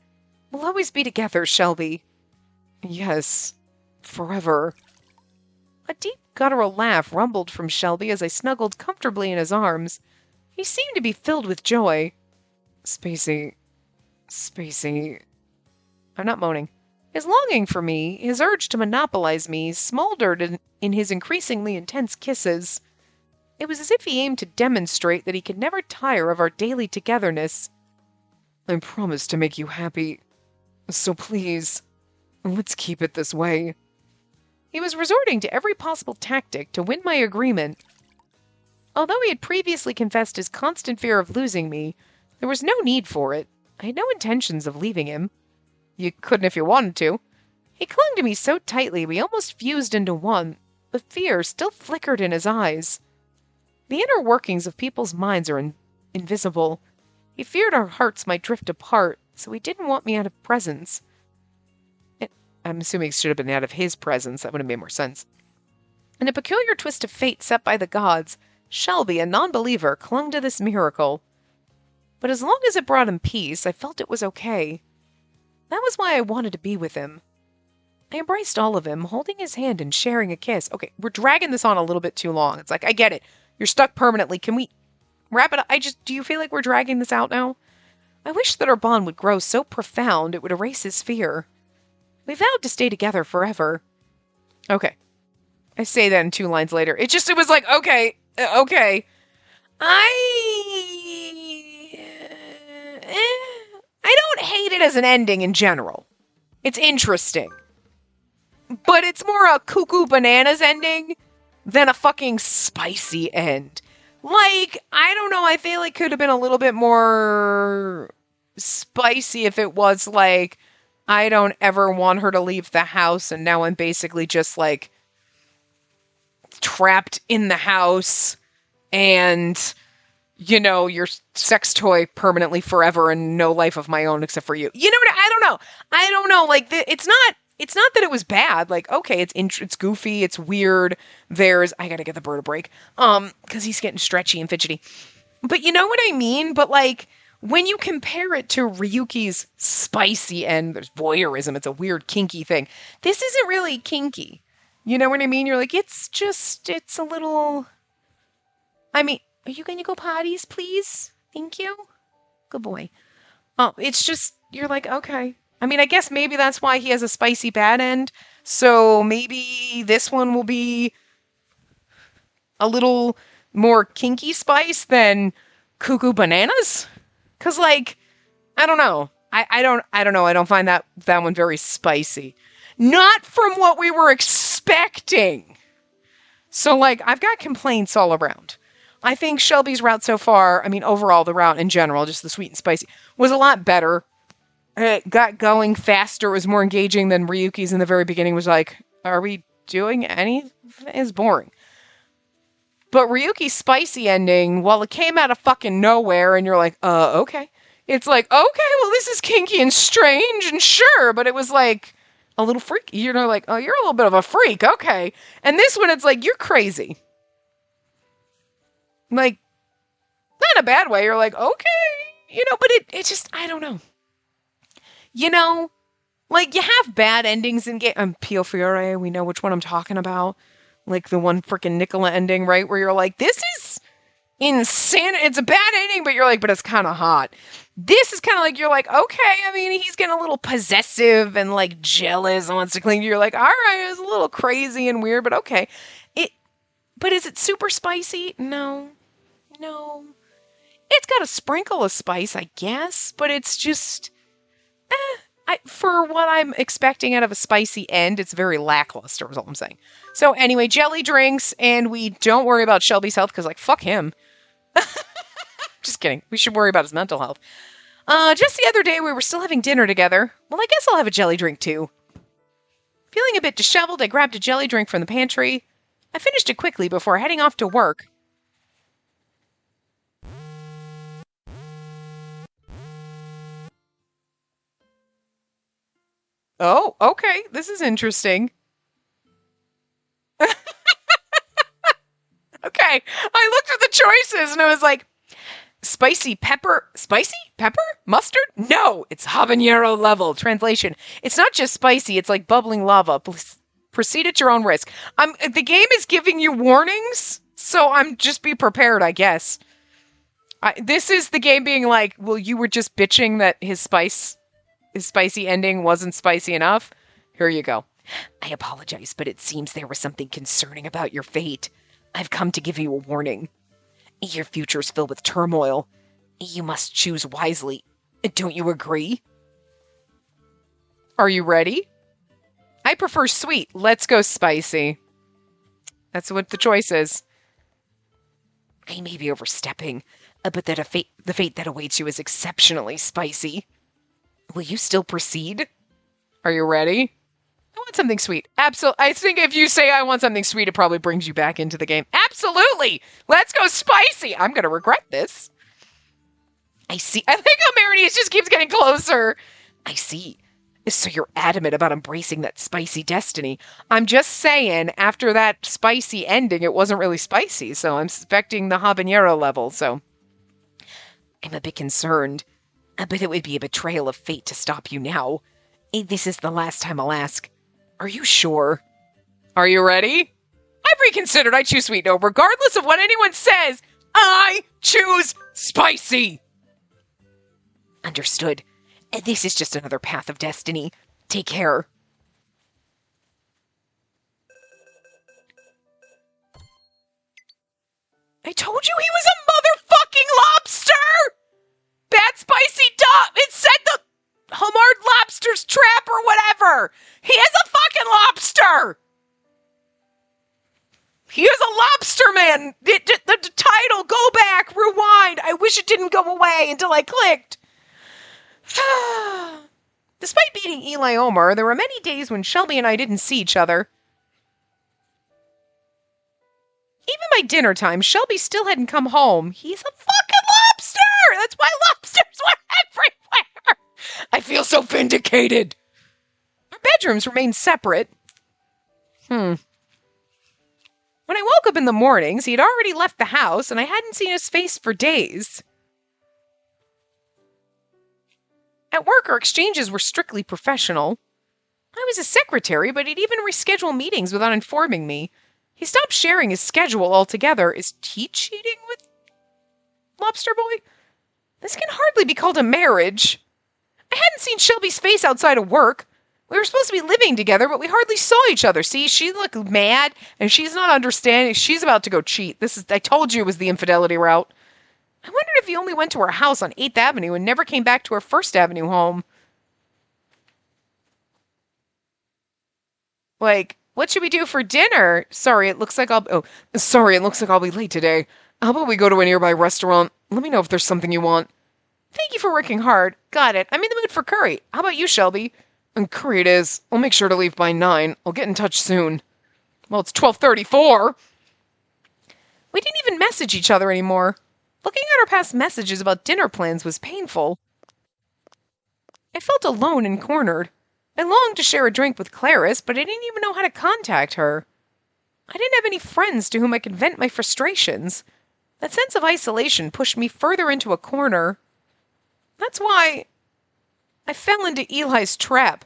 We'll always be together, Shelby. Yes, forever. A deep guttural laugh rumbled from Shelby as I snuggled comfortably in his arms. He seemed to be filled with joy. Spacey. I'm not moaning. His longing for me, his urge to monopolize me, smoldered in his increasingly intense kisses. It was as if he aimed to demonstrate that he could never tire of our daily togetherness. I promise to make you happy. So please, let's keep it this way. He was resorting to every possible tactic to win my agreement. Although he had previously confessed his constant fear of losing me, there was no need for it. I had no intentions of leaving him. You couldn't if you wanted to. He clung to me so tightly we almost fused into one, but fear still flickered in his eyes. The inner workings of people's minds are invisible. He feared our hearts might drift apart, so he didn't want me out of presence. I'm assuming it should have been out of his presence. That would have made more sense. In a peculiar twist of fate set by the gods, Shelby, a non-believer, clung to this miracle. But as long as it brought him peace, I felt it was okay. That was why I wanted to be with him. I embraced all of him, holding his hand and sharing a kiss. Okay, we're dragging this on a little bit too long. It's like, I get it. You're stuck permanently. Can we wrap it up? Do you feel like we're dragging this out now? I wish that our bond would grow so profound it would erase his fear. We vowed to stay together forever. Okay. I say that in 2 lines later. It was like, okay. I don't hate it as an ending in general. It's interesting. But it's more a cuckoo bananas ending than a fucking spicy end. Like, I don't know, I feel like it could have been a little bit more spicy if it was like, I don't ever want her to leave the house, and now I'm basically just, like, trapped in the house, and, you know, your sex toy permanently forever and no life of my own except for you. You know what? I don't know. Like, it's not that it was bad. Like, okay, it's goofy, it's weird. I gotta get the bird a break, because he's getting stretchy and fidgety. But you know what I mean? But, like, when you compare it to Ryuki's spicy end, there's voyeurism, it's a weird kinky thing. This isn't really kinky. You know what I mean? You're like, it's a little... I mean, are you going to go potties, please? Thank you. Good boy. Oh, it's just, you're like, okay. I mean, I guess maybe that's why he has a spicy bad end. So maybe this one will be a little more kinky spice than cuckoo bananas? Because, like, I don't know. I don't know. I don't find that one very spicy. Not from what we were expecting. So, like, I've got complaints all around. I think Shelby's route so far, I mean, overall, the route in general, just the sweet and spicy, was a lot better. It got going faster. It was more engaging than Ryuki's in the very beginning. Was like, are we doing anything? It's boring. But Ryuki's spicy ending, well, it came out of fucking nowhere, and you're like, okay. It's like, okay, well, this is kinky and strange, and sure, but it was like a little freaky. You know, like, oh, you're a little bit of a freak, okay. And this one, it's like, you're crazy. Like, not in a bad way. You're like, okay, you know, but it just, I don't know. You know, like, you have bad endings in game. Pio Fiore, we know which one I'm talking about. Like the one freaking Nicola ending, right? Where you're like, this is insane. It's a bad ending, but you're like, but it's kind of hot. This is kind of like, you're like, okay, I mean, he's getting a little possessive and like jealous and wants to cling to you. You're like, all right, it's a little crazy and weird, but okay. But is it super spicy? No. No. It's got a sprinkle of spice, I guess, but it's just for what I'm expecting out of a spicy end, it's very lackluster, is all I'm saying. So anyway, jelly drinks, and we don't worry about Shelby's health, because, like, fuck him. Just kidding. We should worry about his mental health. Just the other day, we were still having dinner together. Well, I guess I'll have a jelly drink, too. Feeling a bit disheveled, I grabbed a jelly drink from the pantry. I finished it quickly before heading off to work. Oh, okay. This is interesting. Okay. I looked at the choices and I was like, spicy pepper, mustard? No, it's habanero level. Translation. It's not just spicy, it's like bubbling lava. Please proceed at your own risk. The game is giving you warnings, so I'm just be prepared, I guess. This is the game being like, well, you were just bitching that his spicy ending wasn't spicy enough. Here you go. I apologize, but it seems there was something concerning about your fate. I've come to give you a warning. Your future's filled with turmoil. You must choose wisely. Don't you agree? Are you ready? I prefer sweet. Let's go spicy. That's what the choice is. I may be overstepping, but the fate that awaits you is exceptionally spicy. Will you still proceed? Are you ready? I want something sweet. Absolutely. I think if you say I want something sweet, it probably brings you back into the game. Absolutely. Let's go spicy. I'm going to regret this. I see. I think how Marinius just keeps getting closer. I see. So you're adamant about embracing that spicy destiny. I'm just saying, after that spicy ending, it wasn't really spicy, so I'm suspecting the habanero level, so I'm a bit concerned. But it would be a betrayal of fate to stop you now. This is the last time I'll ask. Are you sure? Are you ready? I've reconsidered. I choose sweet. No, regardless of what anyone says, I choose spicy. Understood. This is just another path of destiny. Take care. I told you he was a motherfucking lobster! Bad spicy dog! It said the Homard lobster's trap or whatever! He is a fucking lobster! He is a lobster man! The title, go back, rewind! I wish it didn't go away until I clicked. Despite beating Eli Omer, there were many days when Shelby and I didn't see each other. Even by dinner time, Shelby still hadn't come home. He's a fucking lobster! That's why lobsters were everywhere! I feel so vindicated! Our bedrooms remained separate. When I woke up in the mornings, he had already left the house, and I hadn't seen his face for days. At work, our exchanges were strictly professional. I was his secretary, but he'd even reschedule meetings without informing me. He stopped sharing his schedule altogether. Is he cheating with Lobster Boy? This can hardly be called a marriage. I hadn't seen Shelby's face outside of work. We were supposed to be living together, but we hardly saw each other. See, she looked mad, and she's not understanding. She's about to go cheat. I told you it was the infidelity route. I wondered if he only went to her house on 8th Avenue and never came back to her 1st Avenue home. Like, what should we do for dinner? Sorry, it looks like I'll be late today. How about we go to a nearby restaurant? Let me know if there's something you want. Thank you for working hard. Got it. I'm in the mood for curry. How about you, Shelby? And curry it is. I'll make sure to leave by 9. I'll get in touch soon. Well, it's 12:34. We didn't even message each other anymore. Looking at our past messages about dinner plans was painful. I felt alone and cornered. I longed to share a drink with Clarice, but I didn't even know how to contact her. I didn't have any friends to whom I could vent my frustrations. That sense of isolation pushed me further into a corner. That's why I fell into Eli's trap.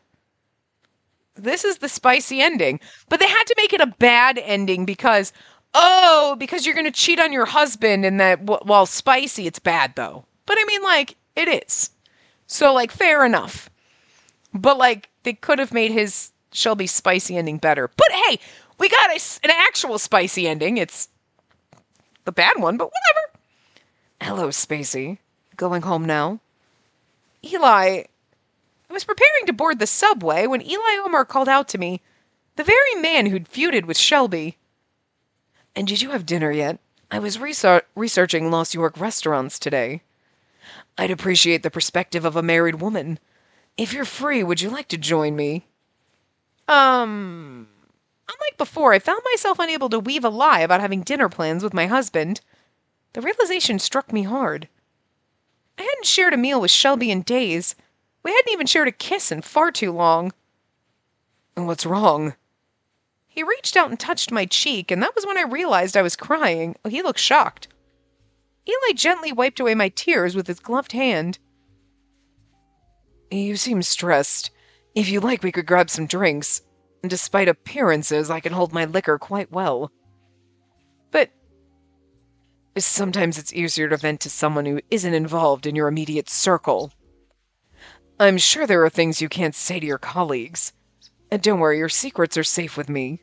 This is the spicy ending. But they had to make it a bad ending because you're going to cheat on your husband and that while spicy, it's bad though. But I mean, like, it is. So, like, fair enough. But, like, they could have made his Shelby spicy ending better. But hey, We got an actual spicy ending. It's the bad one, but whatever. Hello, Spacey. Going home now? Eli, I was preparing to board the subway when Eli Omar called out to me, the very man who'd feuded with Shelby. And did you have dinner yet? I was researching Lost York restaurants today. I'd appreciate the perspective of a married woman. If you're free, would you like to join me? Unlike before, I found myself unable to weave a lie about having dinner plans with my husband. The realization struck me hard. I hadn't shared a meal with Shelby in days. We hadn't even shared a kiss in far too long. What's wrong? He reached out and touched my cheek, and that was when I realized I was crying. He looked shocked. Eli gently wiped away my tears with his gloved hand. You seem stressed. If you like, we could grab some drinks. Despite appearances, I can hold my liquor quite well. But sometimes it's easier to vent to someone who isn't involved in your immediate circle. I'm sure there are things you can't say to your colleagues. And don't worry, your secrets are safe with me.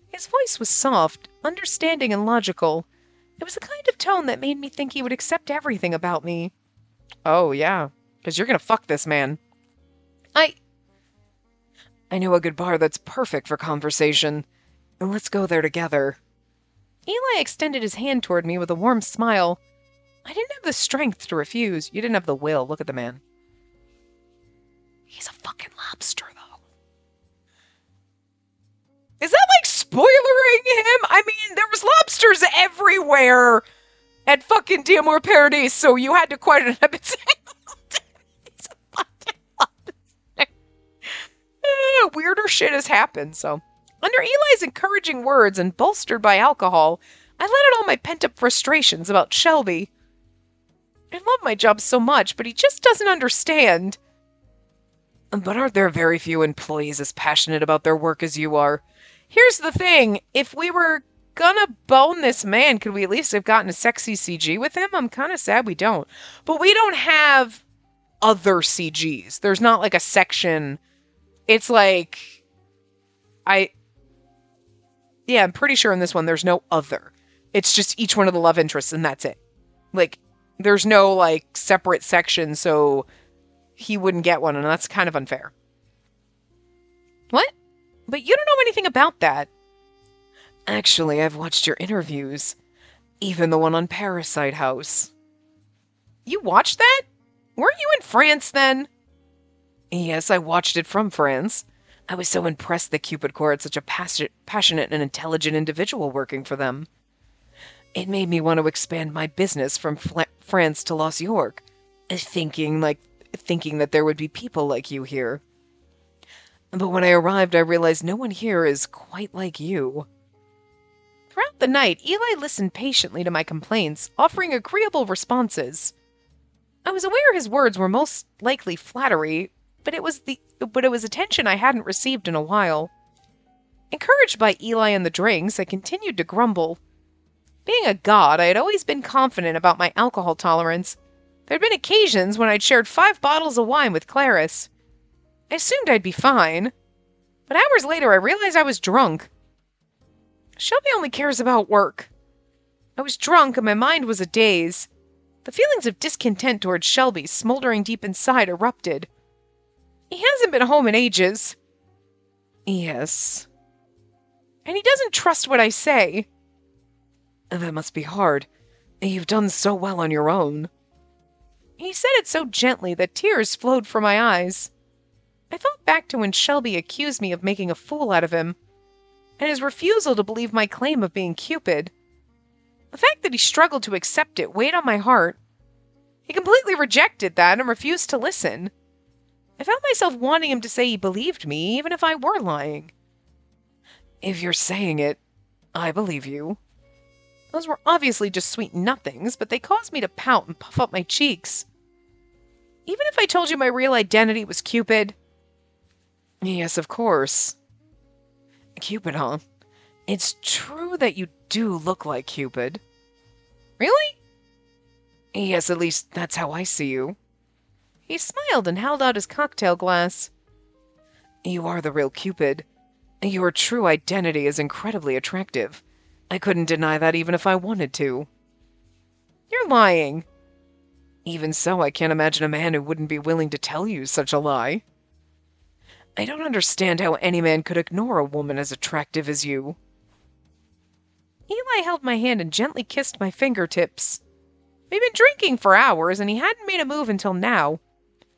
His voice was soft, understanding, and logical. It was the kind of tone that made me think he would accept everything about me. Oh, yeah, because you're gonna fuck this man. I know a good bar that's perfect for conversation. Let's go there together. Eli extended his hand toward me with a warm smile. I didn't have the strength to refuse. You didn't have the will. Look at the man. He's a fucking lobster, though. Is that like spoilering him? I mean, there was lobsters everywhere at fucking D'Amour Paradis, so you had to quite an episode. He's a fucking lobster. Weirder shit has happened, so. Under Eli's encouraging words and bolstered by alcohol, I let out all my pent-up frustrations about Shelby. I love my job so much, but he just doesn't understand. But aren't there very few employees as passionate about their work as you are? Here's the thing, if we were gonna bone this man, could we at least have gotten a sexy CG with him? I'm kind of sad we don't. But we don't have other CGs. There's not like a section. It's like, I'm pretty sure in this one there's no other. It's just each one of the love interests and that's it. Like, there's no like separate section so he wouldn't get one, and that's kind of unfair. What? But you don't know anything about that. Actually, I've watched your interviews. Even the one on Parasite House. You watched that? Weren't you in France then? Yes, I watched it from France. I was so impressed that Cupid Corps had such a passionate and intelligent individual working for them. It made me want to expand my business from France to Lost York, thinking that there would be people like you here. But when I arrived, I realized no one here is quite like you. Throughout the night, Eli listened patiently to my complaints, offering agreeable responses. I was aware his words were most likely flattery, but it was attention I hadn't received in a while. Encouraged by Eli and the drinks, I continued to grumble. Being a god, I had always been confident about my alcohol tolerance. There'd been occasions when I'd shared 5 bottles of wine with Clarice. I assumed I'd be fine, but hours later I realized I was drunk. Shelby only cares about work. I was drunk and my mind was a daze. The feelings of discontent towards Shelby, smoldering deep inside, erupted. He hasn't been home in ages. Yes. And he doesn't trust what I say. That must be hard. You've done so well on your own. He said it so gently that tears flowed from my eyes. I thought back to when Shelby accused me of making a fool out of him, and his refusal to believe my claim of being Cupid. The fact that he struggled to accept it weighed on my heart. He completely rejected that and refused to listen. I found myself wanting him to say he believed me, even if I were lying. If you're saying it, I believe you. Those were obviously just sweet nothings, but they caused me to pout and puff up my cheeks. Even if I told you my real identity was Cupid? Yes, of course. Cupid, huh? It's true that you do look like Cupid. Really? Yes, at least that's how I see you. He smiled and held out his cocktail glass. You are the real Cupid. Your true identity is incredibly attractive. I couldn't deny that even if I wanted to. You're lying. Even so, I can't imagine a man who wouldn't be willing to tell you such a lie. I don't understand how any man could ignore a woman as attractive as you. Eli held my hand and gently kissed my fingertips. We'd been drinking for hours, and he hadn't made a move until now.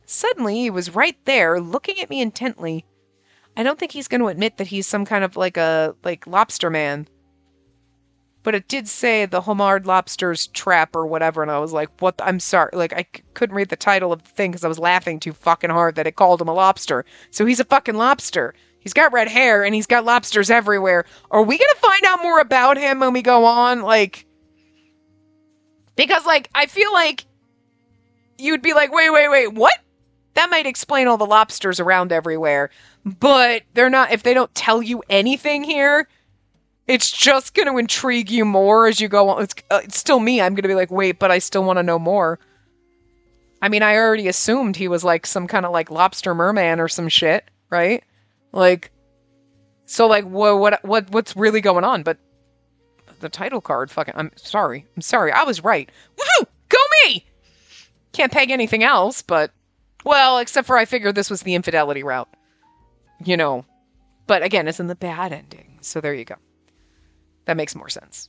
Suddenly, he was right there, looking at me intently. I don't think he's going to admit that he's some kind of like lobster man. But it did say the Homard Lobster's Trap or whatever, and I was like, what? I'm sorry. Like, I couldn't read the title of the thing because I was laughing too fucking hard that it called him a lobster. So he's a fucking lobster. He's got red hair, and he's got lobsters everywhere. Are we going to find out more about him when we go on? Like, because, like, I feel like you'd be like, wait, what? That might explain all the lobsters around everywhere. But they're not, if they don't tell you anything here, it's just going to intrigue you more as you go on. It's still me. I'm going to be like, wait, but I still want to know more. I mean, I already assumed he was like some kind of like lobster merman or some shit, right? Like, so like, what's really going on? But the title card, fucking, I'm sorry. I was right. Woohoo! Go me! Can't peg anything else, but, well, except for I figured this was the infidelity route. You know. But again, it's in the bad ending. So there you go. That makes more sense.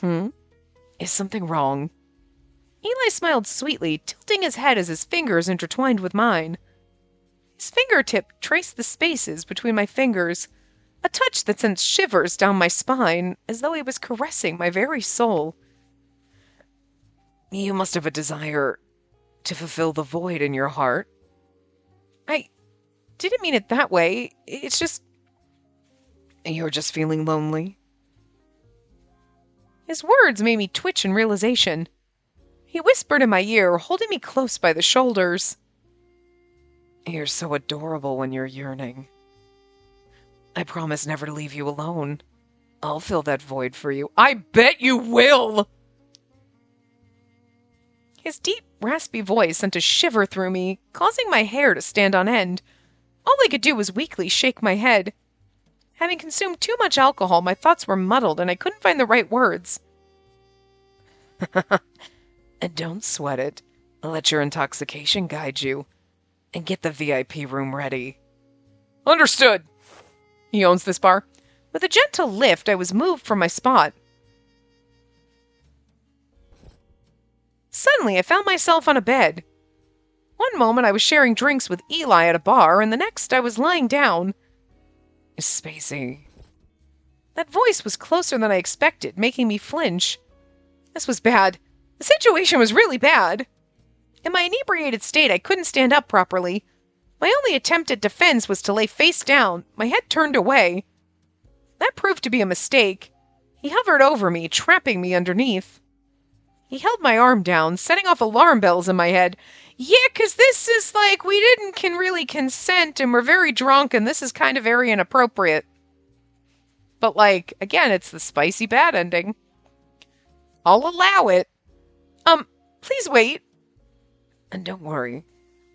Is something wrong? Eli smiled sweetly, tilting his head as his fingers intertwined with mine. His fingertip traced the spaces between my fingers, a touch that sent shivers down my spine, as though he was caressing my very soul. You must have a desire to fulfill the void in your heart. I didn't mean it that way. It's just... You're just feeling lonely? His words made me twitch in realization. He whispered in my ear, holding me close by the shoulders. You're so adorable when you're yearning. I promise never to leave you alone. I'll fill that void for you. I bet you will! His deep, raspy voice sent a shiver through me, causing my hair to stand on end. All I could do was weakly shake my head. Having consumed too much alcohol, my thoughts were muddled and I couldn't find the right words. Don't sweat it. Let your intoxication guide you. And get the VIP room ready. Understood! He owns this bar. With a gentle lift, I was moved from my spot. Suddenly, I found myself on a bed. One moment I was sharing drinks with Eli at a bar, and the next I was lying down. Spacey. That voice was closer than I expected, making me flinch. This was bad. The situation was really bad. In my inebriated state, I couldn't stand up properly. My only attempt at defense was to lay face down, my head turned away. That proved to be a mistake. He hovered over me, trapping me underneath. He held my arm down, setting off alarm bells in my head. Yeah, 'cause this is like, we can really consent, and we're very drunk, and this is kind of very inappropriate. But like, again, it's the spicy bad ending. I'll allow it. Please wait. And don't worry.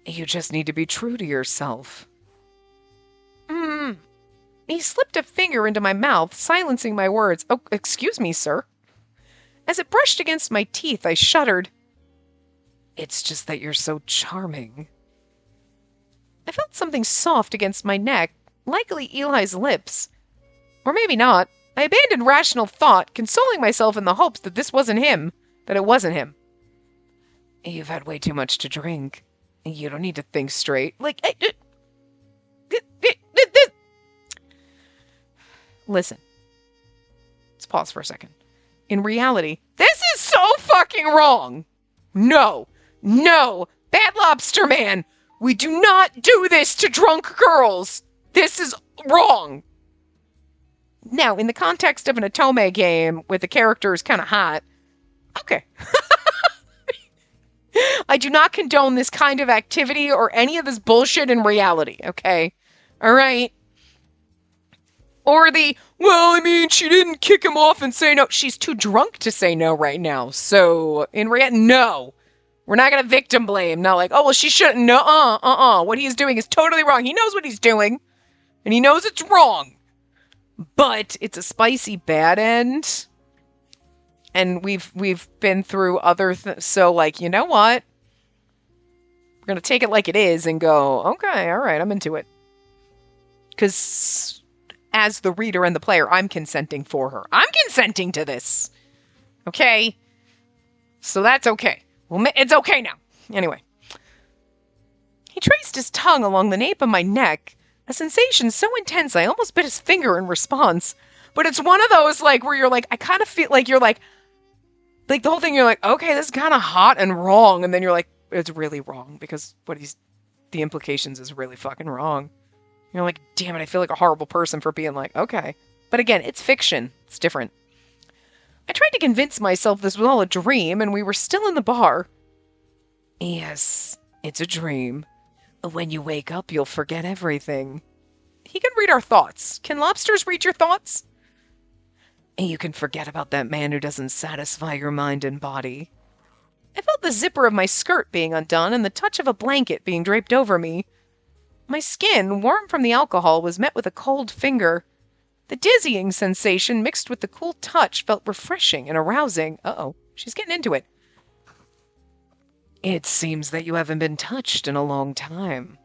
You just need to be true to yourself. He slipped a finger into my mouth, silencing my words. Oh, excuse me, sir. As it brushed against my teeth, I shuddered. It's just that you're so charming. I felt something soft against my neck, likely Eli's lips. Or maybe not. I abandoned rational thought, consoling myself in the hopes that this wasn't him, that it wasn't him. You've had way too much to drink. You don't need to think straight. Listen. Let's pause for a second. In reality, this is so fucking wrong. No. Bad Lobster Man. We do not do this to drunk girls. This is wrong. Now, in the context of an Otome game with the characters kind of hot, okay. I do not condone this kind of activity or any of this bullshit in reality, okay? All right? Or she didn't kick him off and say no. She's too drunk to say no right now. So, no. We're not going to victim blame. Not like, oh, well, she shouldn't. No, What he's doing is totally wrong. He knows what he's doing. And he knows it's wrong. But it's a spicy bad end. And we've been through other so like, you know what? We're going to take it like it is and go, okay, all right, I'm into it. Because as the reader and the player, I'm consenting for her. I'm consenting to this. Okay? So that's okay. Well, it's okay now. Anyway. He traced his tongue along the nape of my neck, a sensation so intense I almost bit his finger in response. But it's one of those, like, where you're like, I kind of feel like you're like the whole thing, you're like, okay, this is kind of hot and wrong. And then you're like, it's really wrong because the implications is really fucking wrong. You're like, damn it, I feel like a horrible person for being like, okay. But again, it's fiction. It's different. I tried to convince myself this was all a dream and we were still in the bar. Yes, it's a dream. When you wake up, you'll forget everything. He can read our thoughts. Can lobsters read your thoughts? And you can forget about that man who doesn't satisfy your mind and body. I felt the zipper of my skirt being undone and the touch of a blanket being draped over me. My skin, warm from the alcohol, was met with a cold finger. The dizzying sensation mixed with the cool touch felt refreshing and arousing. Uh-oh, she's getting into it. It seems that you haven't been touched in a long time.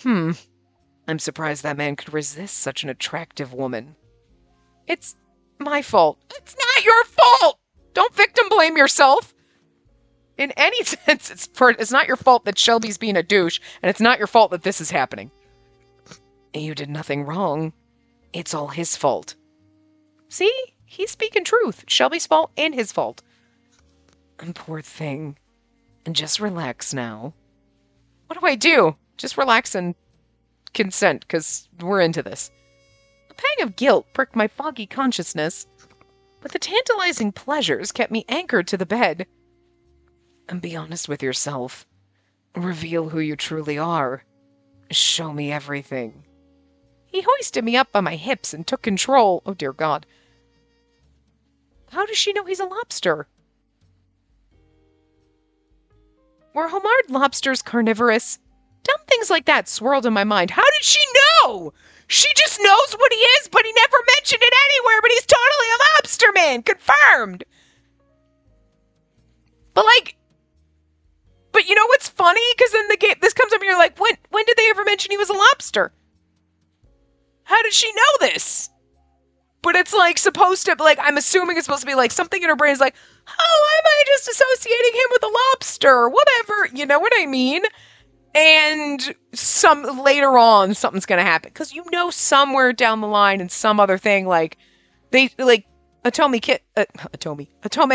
I'm surprised that man could resist such an attractive woman. It's my fault. It's not your fault! Don't victim blame yourself! In any sense, it's not your fault that Shelby's being a douche, and it's not your fault that this is happening. You did nothing wrong. It's all his fault. See? He's speaking truth. Shelby's fault and his fault. Poor thing. Just relax now. What do I do? Just relax and consent, because we're into this. A pang of guilt pricked my foggy consciousness, but the tantalizing pleasures kept me anchored to the bed. And be honest with yourself. Reveal who you truly are. Show me everything. He hoisted me up by my hips and took control. Oh, dear God. How does she know he's a lobster? Were homard lobsters carnivorous? Dumb things like that swirled in my mind. How did she know? She just knows what he is, but he never mentioned it anywhere, but he's totally a lobster man. Confirmed. But you know what's funny? Because then the game, this comes up and you're like, when did they ever mention he was a lobster? How did she know this? But it's like supposed to, like, I'm assuming it's supposed to be like something in her brain is like, oh, why am I just associating him with a lobster? Whatever, you know what I mean? And later on, something's going to happen. Because you know somewhere down the line and some other thing, like, Atome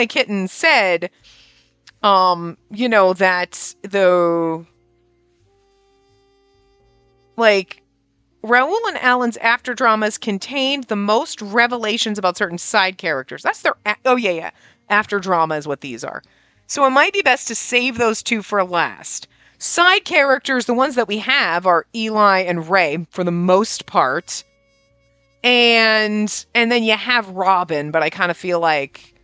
Kitten said, you know, that Raoul and Alan's after dramas contained the most revelations about certain side characters. That's their, after drama is what these are. So it might be best to save those two for last. Side characters, the ones that we have, are Eli and Ray for the most part. And then you have Robin, but I kind of feel like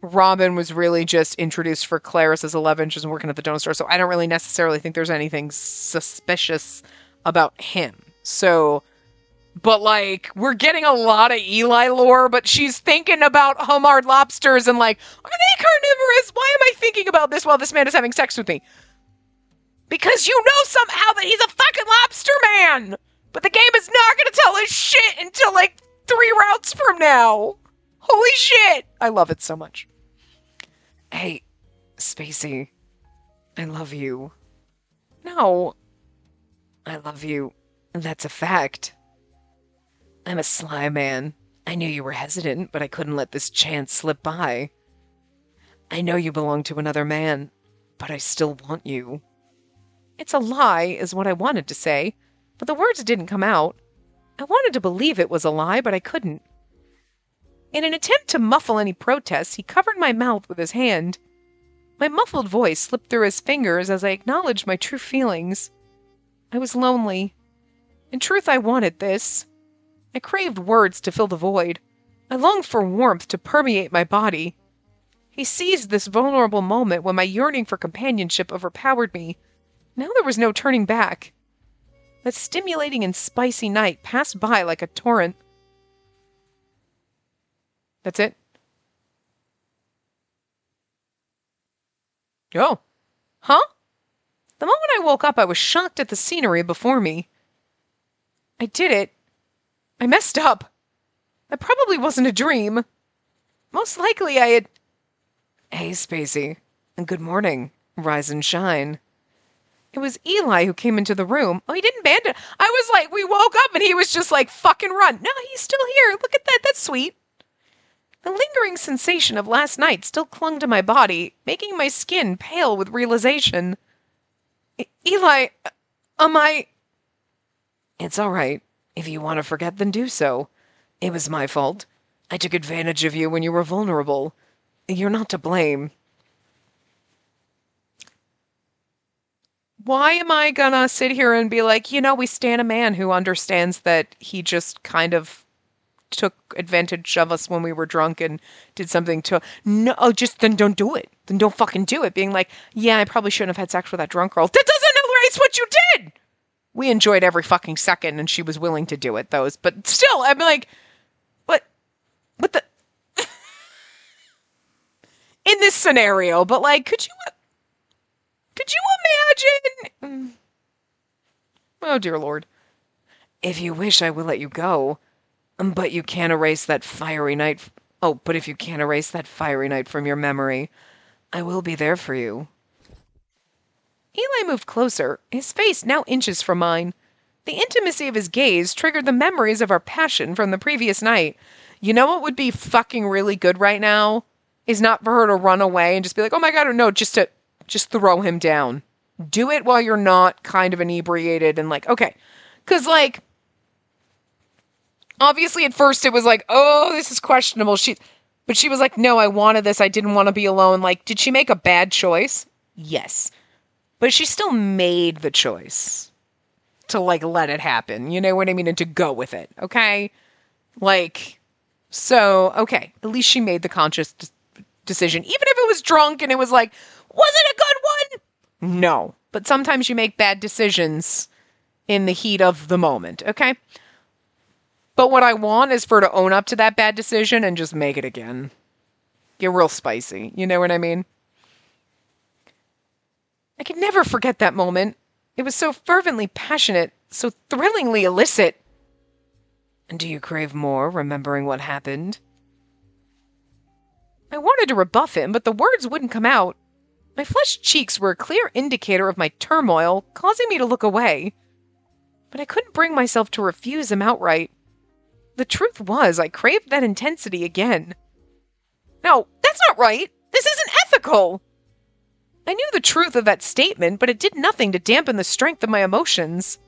Robin was really just introduced for Clarice's 11. She's working at the donut store, so I don't really necessarily think there's anything suspicious about him. So, but like, we're getting a lot of Eli lore, but she's thinking about homard lobsters and like, are they carnivorous? Why am I thinking about this while this man is having sex with me? Because you know somehow that he's a fucking lobster man! But the game is not gonna tell us shit until like 3 routes from now! Holy shit! I love it so much. Hey, Spacey, I love you. No. I love you. That's a fact. I'm a sly man. I knew you were hesitant, but I couldn't let this chance slip by. I know you belong to another man, but I still want you. It's a lie, is what I wanted to say, but the words didn't come out. I wanted to believe it was a lie, but I couldn't. In an attempt to muffle any protests, he covered my mouth with his hand. My muffled voice slipped through his fingers as I acknowledged my true feelings. I was lonely. In truth, I wanted this. I craved words to fill the void. I longed for warmth to permeate my body. He seized this vulnerable moment when my yearning for companionship overpowered me. Now there was no turning back. That stimulating and spicy night passed by like a torrent. That's it? Oh. Huh? The moment I woke up, I was shocked at the scenery before me. I did it. I messed up. That probably wasn't a dream. Most likely I had... Hey, Spacey. And good morning. Rise and shine. It was Eli who came into the room. Oh, he didn't abandon. I was like, we woke up and he was just like, fucking run. No, he's still here. Look at that. That's sweet. The lingering sensation of last night still clung to my body, making my skin pale with realization. Eli, am I... It's all right. If you want to forget, then do so. It was my fault. I took advantage of you when you were vulnerable. You're not to blame. Why am I gonna sit here and be like, we stand a man who understands that he just kind of took advantage of us when we were drunk and did something to... No, just then don't do it. Then don't fucking do it. Being like, yeah, I probably shouldn't have had sex with that drunk girl. That doesn't erase what you did! We enjoyed every fucking second and she was willing to do it, but still, I'm like, what the... In this scenario, but like, could you imagine? Oh, dear Lord. If you wish, I will let you go. But you can't erase that fiery night. But if you can't erase that fiery night from your memory, I will be there for you. Eli moved closer, his face now inches from mine. The intimacy of his gaze triggered the memories of our passion from the previous night. You know what would be fucking really good right now? Is not for her to run away and just be like, oh my god, no, just throw him down. Do it while you're not kind of inebriated and like, okay. Because like, obviously at first it was like, oh, this is questionable. But she was like, no, I wanted this. I didn't want to be alone. Like, did she make a bad choice? Yes. But she still made the choice to like let it happen. You know what I mean? And to go with it. Okay. Like, so, okay. At least she made the conscious decision. Even if it was drunk and it was like, was it a good one? No. But sometimes you make bad decisions in the heat of the moment. Okay. But what I want is for her to own up to that bad decision and just make it again. Get real spicy. You know what I mean? I could never forget that moment. It was so fervently passionate, so thrillingly illicit. And do you crave more, remembering what happened? I wanted to rebuff him, but the words wouldn't come out. My flushed cheeks were a clear indicator of my turmoil, causing me to look away. But I couldn't bring myself to refuse him outright. The truth was, I craved that intensity again. No, that's not right. This isn't ethical. I knew the truth of that statement, but it did nothing to dampen the strength of my emotions.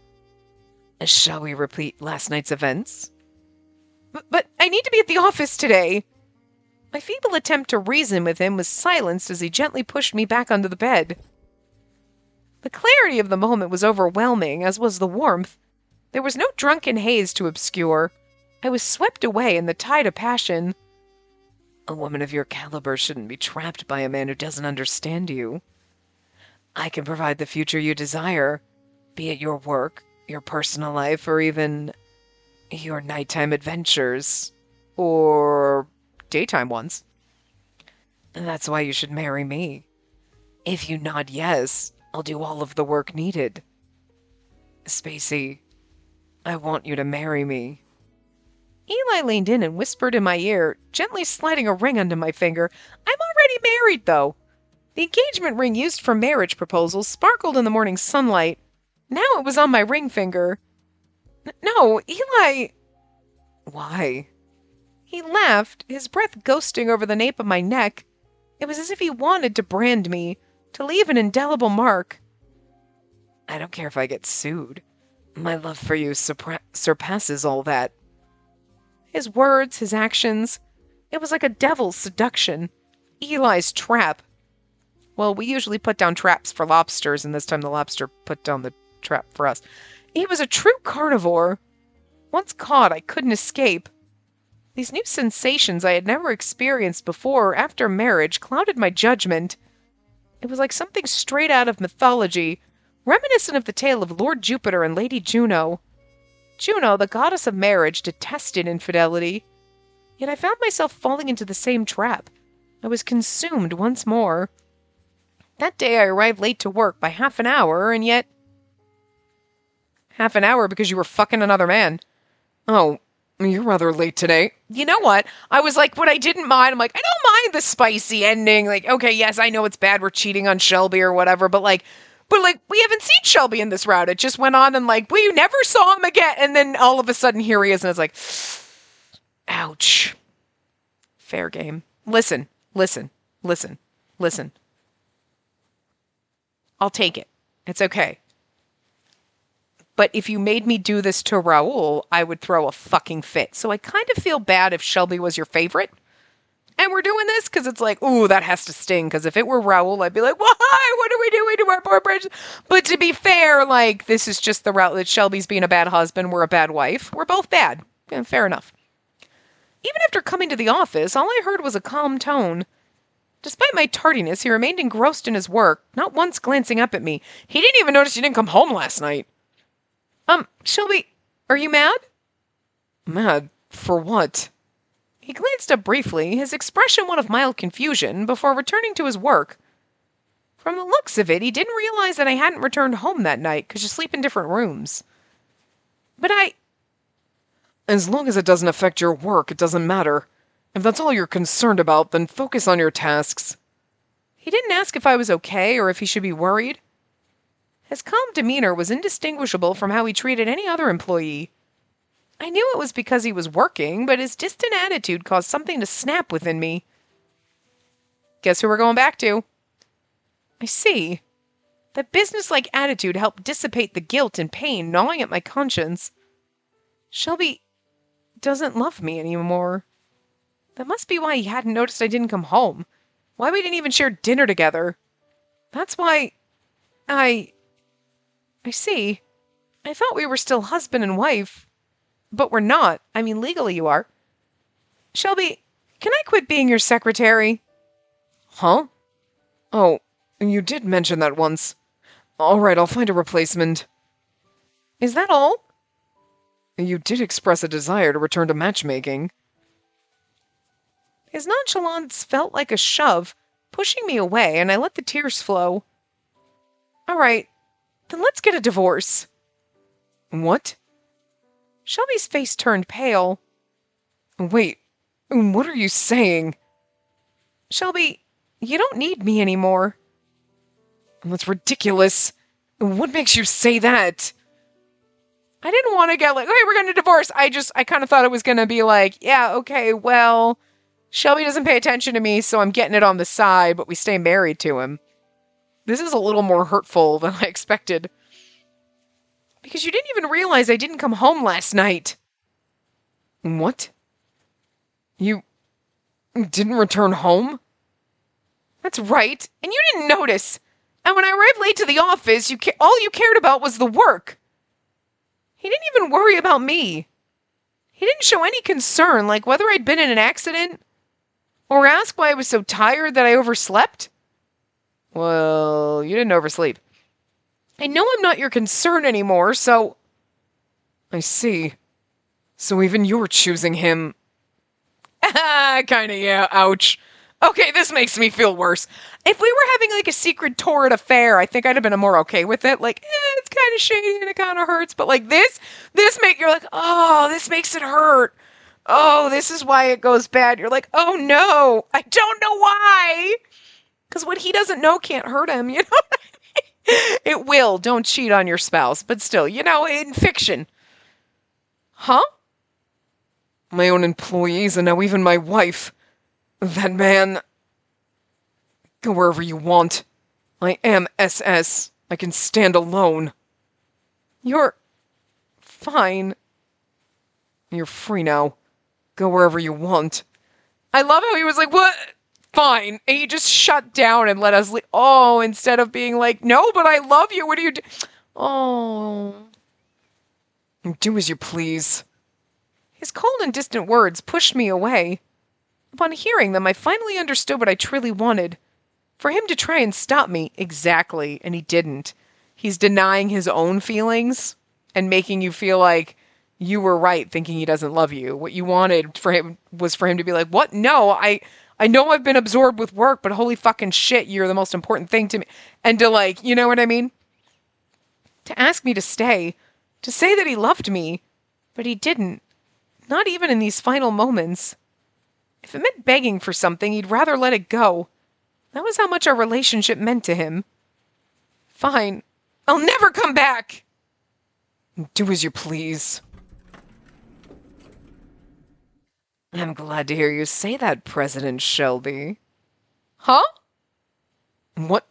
Shall we repeat last night's events? But I need to be at the office today. My feeble attempt to reason with him was silenced as he gently pushed me back onto the bed. The clarity of the moment was overwhelming, as was the warmth. There was no drunken haze to obscure. I was swept away in the tide of passion. A woman of your caliber shouldn't be trapped by a man who doesn't understand you. I can provide the future you desire, be it your work, your personal life, or even your nighttime adventures. Or daytime ones. And that's why you should marry me. If you nod yes, I'll do all of the work needed. Spacey, I want you to marry me. Eli leaned in and whispered in my ear, gently sliding a ring onto my finger. I'm already married, though. The engagement ring used for marriage proposals sparkled in the morning sunlight. Now it was on my ring finger. No, Eli... Why? He laughed, his breath ghosting over the nape of my neck. It was as if he wanted to brand me, to leave an indelible mark. I don't care if I get sued. My love for you surpasses all that. His words, his actions, it was like a devil's seduction. Eli's trap. Well, we usually put down traps for lobsters, and this time the lobster put down the trap for us. He was a true carnivore. Once caught, I couldn't escape. These new sensations I had never experienced before or after marriage clouded my judgment. It was like something straight out of mythology, reminiscent of the tale of Lord Jupiter and Lady Juno. Juno, the goddess of marriage, detested infidelity. Yet I found myself falling into the same trap. I was consumed once more. That day I arrived late to work by half an hour, and yet... Half an hour because you were fucking another man. Oh, you're rather late today. You know what? I was like, what I didn't mind, I'm like, I don't mind the spicy ending. Like, okay, yes, I know it's bad we're cheating on Shelby or whatever, but we haven't seen Shelby in this route. It just went on and like, we never saw him again. And then all of a sudden here he is and it's like, ouch. Fair game. Listen. I'll take it. It's okay. But if you made me do this to Raoul, I would throw a fucking fit. So I kind of feel bad if Shelby was your favorite. And we're doing this because it's like, ooh, that has to sting. Because if it were Raoul, I'd be like, why? What are we doing to our poor Bridget? But to be fair, like, this is just the route that Shelby's being a bad husband. We're a bad wife. We're both bad. Yeah, fair enough. Even after coming to the office, all I heard was a calm tone. Despite my tardiness, he remained engrossed in his work, not once glancing up at me. He didn't even notice you didn't come home last night. Shelby, are you mad? Mad? For what? He glanced up briefly, his expression one of mild confusion, before returning to his work. From the looks of it, he didn't realize that I hadn't returned home that night, because you sleep in different rooms. But As long as it doesn't affect your work, it doesn't matter. If that's all you're concerned about, then focus on your tasks. He didn't ask if I was okay or if he should be worried. His calm demeanor was indistinguishable from how he treated any other employee. I knew it was because he was working, but his distant attitude caused something to snap within me. Guess who we're going back to? I see. That businesslike attitude helped dissipate the guilt and pain gnawing at my conscience. Shelby doesn't love me anymore. That must be why he hadn't noticed I didn't come home. Why we didn't even share dinner together. That's why I see. I thought we were still husband and wife. But we're not. I mean, legally you are. Shelby, can I quit being your secretary? Huh? Oh, you did mention that once. All right, I'll find a replacement. Is that all? You did express a desire to return to matchmaking. His nonchalance felt like a shove, pushing me away, and I let the tears flow. All right, then let's get a divorce. What? Shelby's face turned pale. Wait, what are you saying? Shelby, you don't need me anymore. That's ridiculous. What makes you say that? I didn't want to get like, okay, we're going to divorce. I kind of thought it was going to be like, yeah, okay, well, Shelby doesn't pay attention to me, so I'm getting it on the side, but we stay married to him. This is a little more hurtful than I expected. Because you didn't even realize I didn't come home last night. What? You didn't return home? That's right, and you didn't notice. And when I arrived late to the office, all you cared about was the work. He didn't even worry about me. He didn't show any concern, like whether I'd been in an accident, or ask why I was so tired that I overslept. Well, you didn't oversleep. I know I'm not your concern anymore, so... I see. So even you're choosing him. Kinda, yeah, ouch. Okay, this makes me feel worse. If we were having like a secret torrid affair, I think I'd have been more okay with it. Like, it's kind of shady and it kind of hurts, but like you're like, oh, this makes it hurt. Oh, this is why it goes bad. You're like, oh no, I don't know why. Because what he doesn't know can't hurt him, you know what I mean? It will. Don't cheat on your spouse. But still, you know, in fiction. Huh? My own employees and now even my wife. That man... Go wherever you want. I am SS. I can stand alone. You're... fine. You're free now. Go wherever you want. I love how he was like, what? Fine. And he just shut down and let us leave. Oh, instead of being like, no, but I love you. What do you do? Oh. Do as you please. His cold and distant words pushed me away. Upon hearing them, I finally understood what I truly wanted. For him to try and stop me, exactly, and he didn't. he's denying his own feelings and making you feel like you were right thinking he doesn't love you. What you wanted for him was for him to be like, what? No, I know I've been absorbed with work, but holy fucking shit, you're the most important thing to me. And to like, you know what I mean? To ask me to stay, to say that he loved me, but he didn't. Not even in these final moments. If it meant begging for something, he'd rather let it go. That was how much our relationship meant to him. Fine. I'll never come back! Do as you please. I'm glad to hear you say that, President Shelby. Huh? What?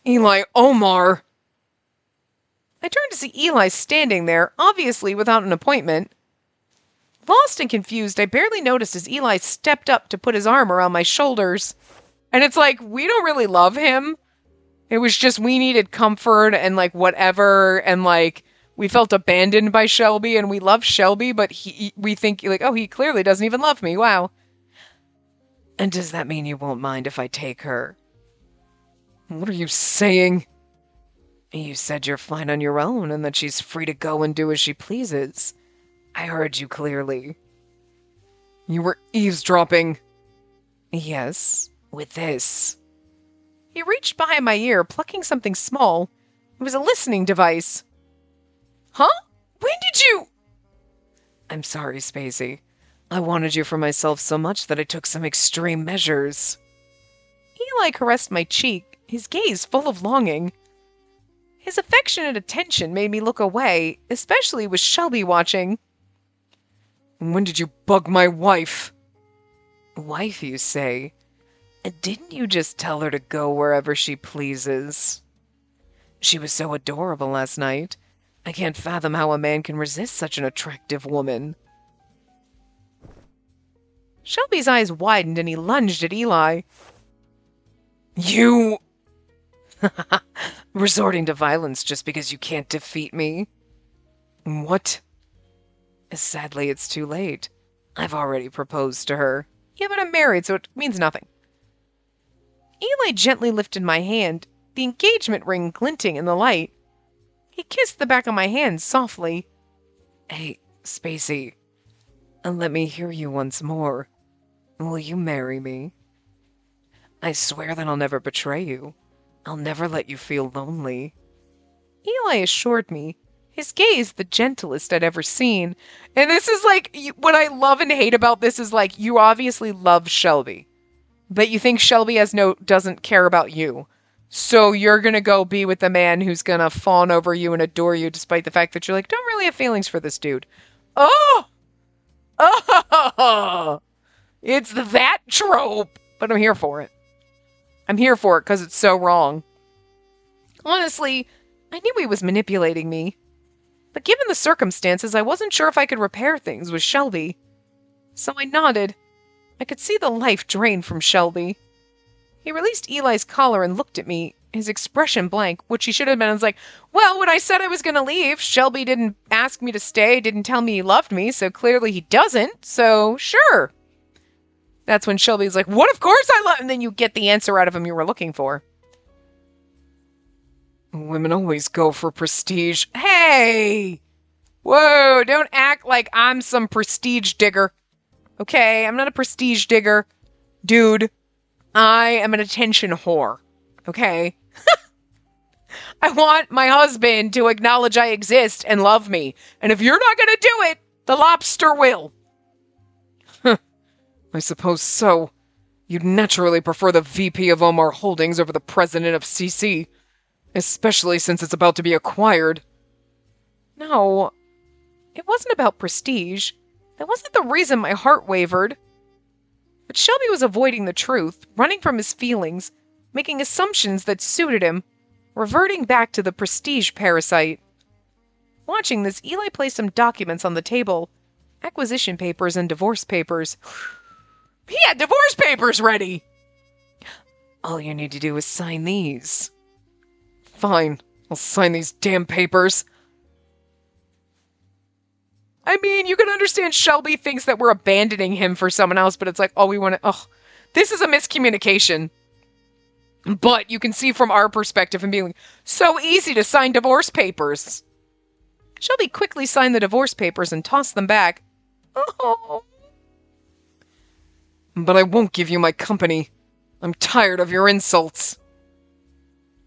Eli Omar! I turned to see Eli standing there, obviously without an appointment. Lost and confused, I barely noticed as Eli stepped up to put his arm around my shoulders. And it's like, we don't really love him. It was just we needed comfort and like whatever, and like we felt abandoned by Shelby, and we love Shelby, but we think like, oh, he clearly doesn't even love me. Wow. And does that mean you won't mind if I take her? What are you saying? You said you're fine on your own and that she's free to go and do as she pleases. I heard you clearly. You were eavesdropping. Yes, with this. He reached behind my ear, plucking something small. It was a listening device. Huh? When did you... I'm sorry, Spacey. I wanted you for myself so much that I took some extreme measures. Eli caressed my cheek, his gaze full of longing. His affectionate attention made me look away, especially with Shelby watching. When did you bug my wife? Wife, you say? Didn't you just tell her to go wherever she pleases? She was so adorable last night. I can't fathom how a man can resist such an attractive woman. Shelby's eyes widened and he lunged at Eli. You... Resorting to violence just because you can't defeat me? What? Sadly, it's too late. I've already proposed to her. Yeah, but I'm married, so it means nothing. Eli gently lifted my hand, the engagement ring glinting in the light. He kissed the back of my hand softly. Hey, Spacey, let me hear you once more. Will you marry me? I swear that I'll never betray you. I'll never let you feel lonely. Eli assured me, his gaze the gentlest I'd ever seen. And this is like, what I love and hate about this is like, you obviously love Shelby, but you think Shelby doesn't care about you. So you're going to go be with the man who's going to fawn over you and adore you despite the fact that you're like, don't really have feelings for this dude. Oh! Oh! It's that trope! But I'm here for it. I'm here for it because it's so wrong. Honestly, I knew he was manipulating me. But given the circumstances, I wasn't sure if I could repair things with Shelby. So I nodded. I could see the life drain from Shelby. He released Eli's collar and looked at me, his expression blank, which he should have been. I was like, well, when I said I was going to leave, Shelby didn't ask me to stay, didn't tell me he loved me, so clearly he doesn't, so sure. That's when Shelby's like, what, of course I love... And then you get the answer out of him you were looking for. Women always go for prestige. Hey! Whoa, don't act like I'm some prestige digger. Okay, I'm not a prestige digger. Dude, I am an attention whore. Okay? I want my husband to acknowledge I exist and love me. And if you're not gonna do it, the lobster will. I suppose so. You'd naturally prefer the VP of Omar Holdings over the president of CC. Especially since it's about to be acquired. No, it wasn't about prestige. That wasn't the reason my heart wavered. But Shelby was avoiding the truth, running from his feelings, making assumptions that suited him, reverting back to the prestige parasite. Watching this, Eli placed some documents on the table. Acquisition papers and divorce papers. He had divorce papers ready! All you need to do is sign these. Fine, I'll sign these damn papers. I mean, you can understand Shelby thinks that we're abandoning him for someone else, but it's like, oh, we want to... Oh, this is a miscommunication. But you can see from our perspective and being like, so easy to sign divorce papers. Shelby quickly signed the divorce papers and tossed them back. Oh. But I won't give you my company. I'm tired of your insults.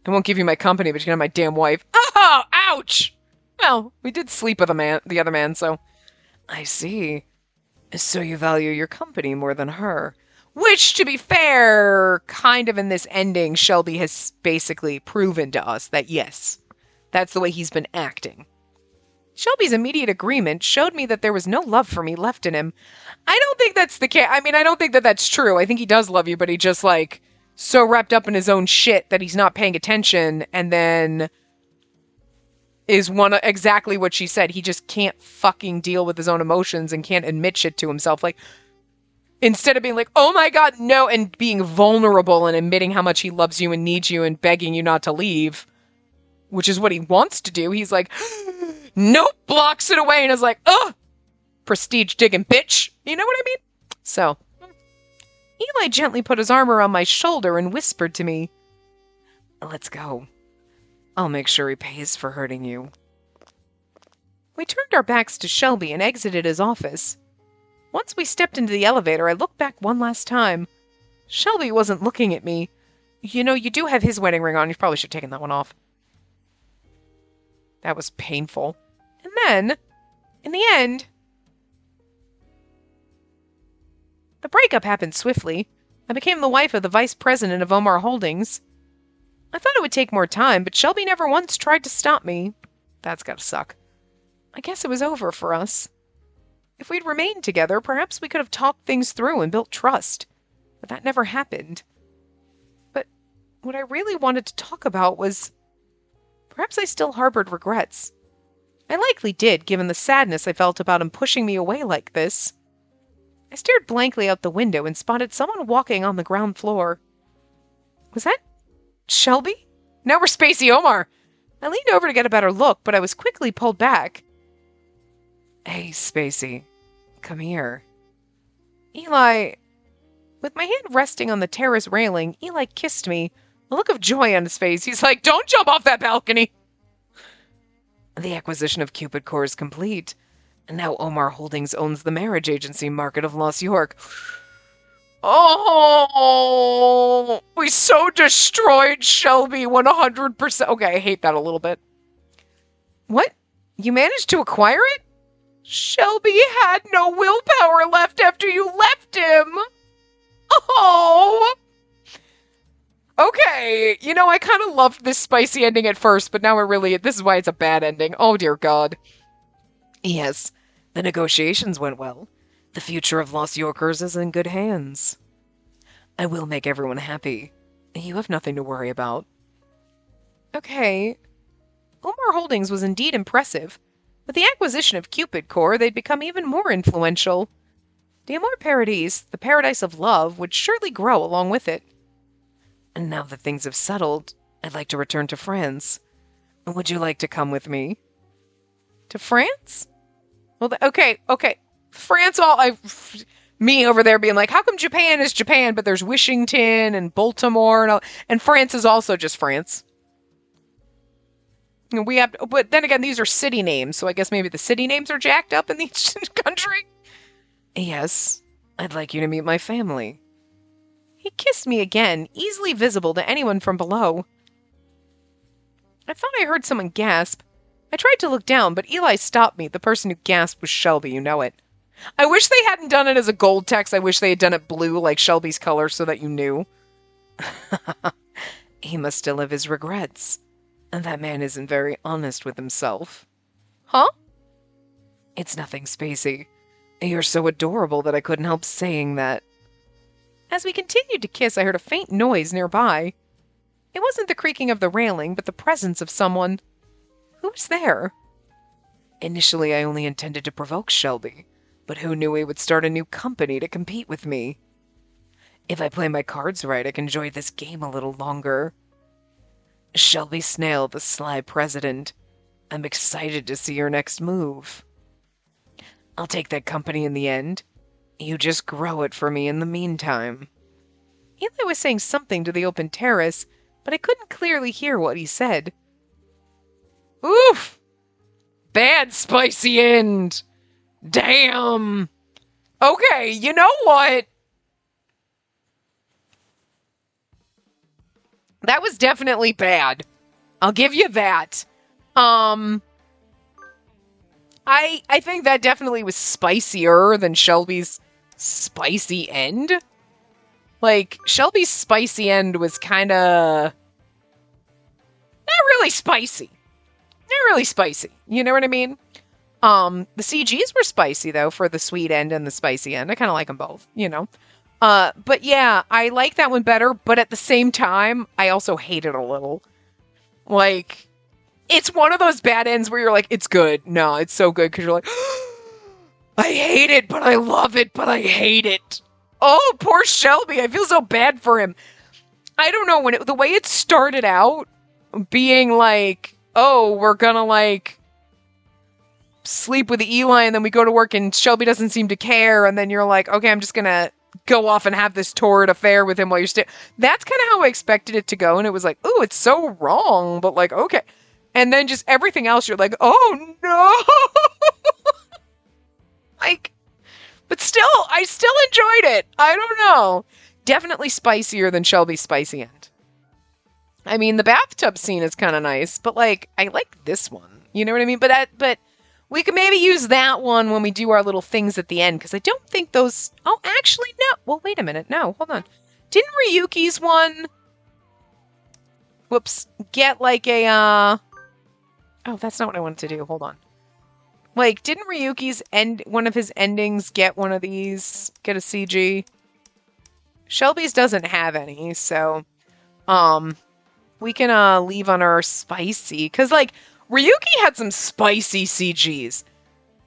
I won't give you my company, but you can have my damn wife. Oh, ouch! Well, we did sleep with the other man, so... I see. So you value your company more than her. Which, to be fair, kind of in this ending, Shelby has basically proven to us that yes, that's the way he's been acting. Shelby's immediate agreement showed me that there was no love for me left in him. I don't think that's the case. I mean, I don't think that that's true. I think he does love you, but he just, like, so wrapped up in his own shit that he's not paying attention, and then is exactly what she said. He just can't fucking deal with his own emotions and can't admit shit to himself. Like, instead of being like, oh my god, no, and being vulnerable and admitting how much he loves you and needs you and begging you not to leave, which is what he wants to do, he's like, nope, blocks it away and is like, ugh, prestige digging bitch. You know what I mean? So, Eli gently put his arm around my shoulder and whispered to me, let's go. I'll make sure he pays for hurting you. We turned our backs to Shelby and exited his office. Once we stepped into the elevator, I looked back one last time. Shelby wasn't looking at me. You know, you do have his wedding ring on. You probably should have taken that one off. That was painful. And then, in the end, the breakup happened swiftly. I became the wife of the vice president of Omar Holdings. I thought it would take more time, but Shelby never once tried to stop me. That's gotta suck. I guess it was over for us. If we'd remained together, perhaps we could have talked things through and built trust. But that never happened. But what I really wanted to talk about was... perhaps I still harbored regrets. I likely did, given the sadness I felt about him pushing me away like this. I stared blankly out the window and spotted someone walking on the ground floor. Was that Shelby? No, we're Spacey Omar. I leaned over to get a better look, but I was quickly pulled back. Hey, Spacey. Come here. Eli... With my hand resting on the terrace railing, Eli kissed me, a look of joy on his face. He's like, don't jump off that balcony! The acquisition of Cupid Core is complete, and now Omar Holdings owns the marriage agency market of Lost York. Oh, we so destroyed Shelby 100%. Okay, I hate that a little bit. What? You managed to acquire it? Shelby had no willpower left after you left him. Oh. Okay, you know, I kind of loved this spicy ending at first, but now this is why it's a bad ending. Oh, dear God. Yes, the negotiations went well. The future of Lost Yorkers is in good hands. I will make everyone happy. You have nothing to worry about. Okay. Omar Holdings was indeed impressive. With the acquisition of Cupid Core, they'd become even more influential. The Amor Paradis, the paradise of love, would surely grow along with it. And now that things have settled, I'd like to return to France. Would you like to come with me? To France? Well, okay. France, me over there being like, how come Japan is Japan, but there's Washington and Baltimore and France is also just France? We have, but then again, these are city names, so I guess maybe the city names are jacked up in each country. Yes, I'd like you to meet my family. He kissed me again, easily visible to anyone from below. I thought I heard someone gasp. I tried to look down, but Eli stopped me. The person who gasped was Shelby, you know it. I wish they hadn't done it as a gold text. I wish they had done it blue like Shelby's color so that you knew. He must still have his regrets. And that man isn't very honest with himself. Huh? It's nothing, Spacey. You're so adorable that I couldn't help saying that. As we continued to kiss, I heard a faint noise nearby. It wasn't the creaking of the railing, but the presence of someone. Who was there? Initially, I only intended to provoke Shelby, but who knew he would start a new company to compete with me? If I play my cards right, I can enjoy this game a little longer. Shelby Snail, the sly president. I'm excited to see your next move. I'll take that company in the end. You just grow it for me in the meantime. Eli was saying something to the open terrace, but I couldn't clearly hear what he said. Oof! Bad spicy end! Damn! Okay, you know what? That was definitely bad. I'll give you that. I think that definitely was spicier than Shelby's spicy end. Like, Shelby's spicy end was kind of not really spicy. Not really spicy. You know what I mean? The CGs were spicy though for the sweet end and the spicy end. I kind of like them both, you know. But yeah, I like that one better, but at the same time, I also hate it a little. Like, it's one of those bad ends where you're like, it's good. No, it's so good because you're like, I hate it, but I love it, but I hate it. Oh, poor Shelby. I feel so bad for him. I don't know, the way it started out being like, oh, we're gonna like sleep with Eli and then we go to work and Shelby doesn't seem to care, and then you're like, okay, I'm just gonna go off and have this torrid affair with him while you're that's kind of how I expected it to go, and it was like, oh, it's so wrong, but like, okay. And then just everything else, you're like, oh no. Like, but still, I still enjoyed it. I don't know. Definitely spicier than Shelby's spicy end. I mean, the bathtub scene is kind of nice, but like, I like this one. You know what I mean? But we could maybe use that one when we do our little things at the end, because I don't think those... Oh, actually, no. Well, wait a minute. No, hold on. Didn't Ryuki's one... Whoops. Get like a, Oh, that's not what I wanted to do. Hold on. Like, didn't Ryuki's one of his endings get one of these? Get a CG? Shelby's doesn't have any, so... We can, leave on our spicy. Because, like, Ryuki had some spicy CGs.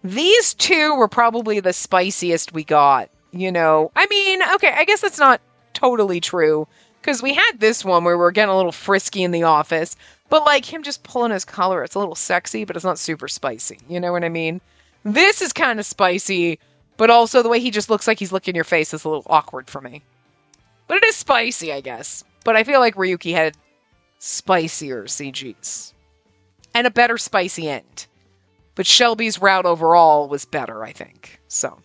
These two were probably the spiciest we got, you know. I mean, okay, I guess that's not totally true. Because we had this one where we're getting a little frisky in the office. But, like, him just pulling his collar, it's a little sexy, but it's not super spicy. You know what I mean? This is kind of spicy, but also the way he just looks like he's licking your face is a little awkward for me. But it is spicy, I guess. But I feel like Ryuki had spicier CGs. And a better spicy end. But Shelby's route overall was better, I think. So.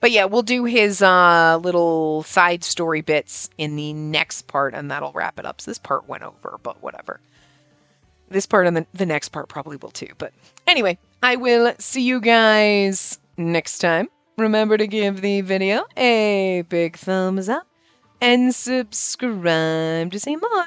But yeah, we'll do his little side story bits in the next part, and that'll wrap it up. So this part went over, but whatever. This part and the next part probably will too. But anyway, I will see you guys next time. Remember to give the video a big thumbs up and subscribe to see more.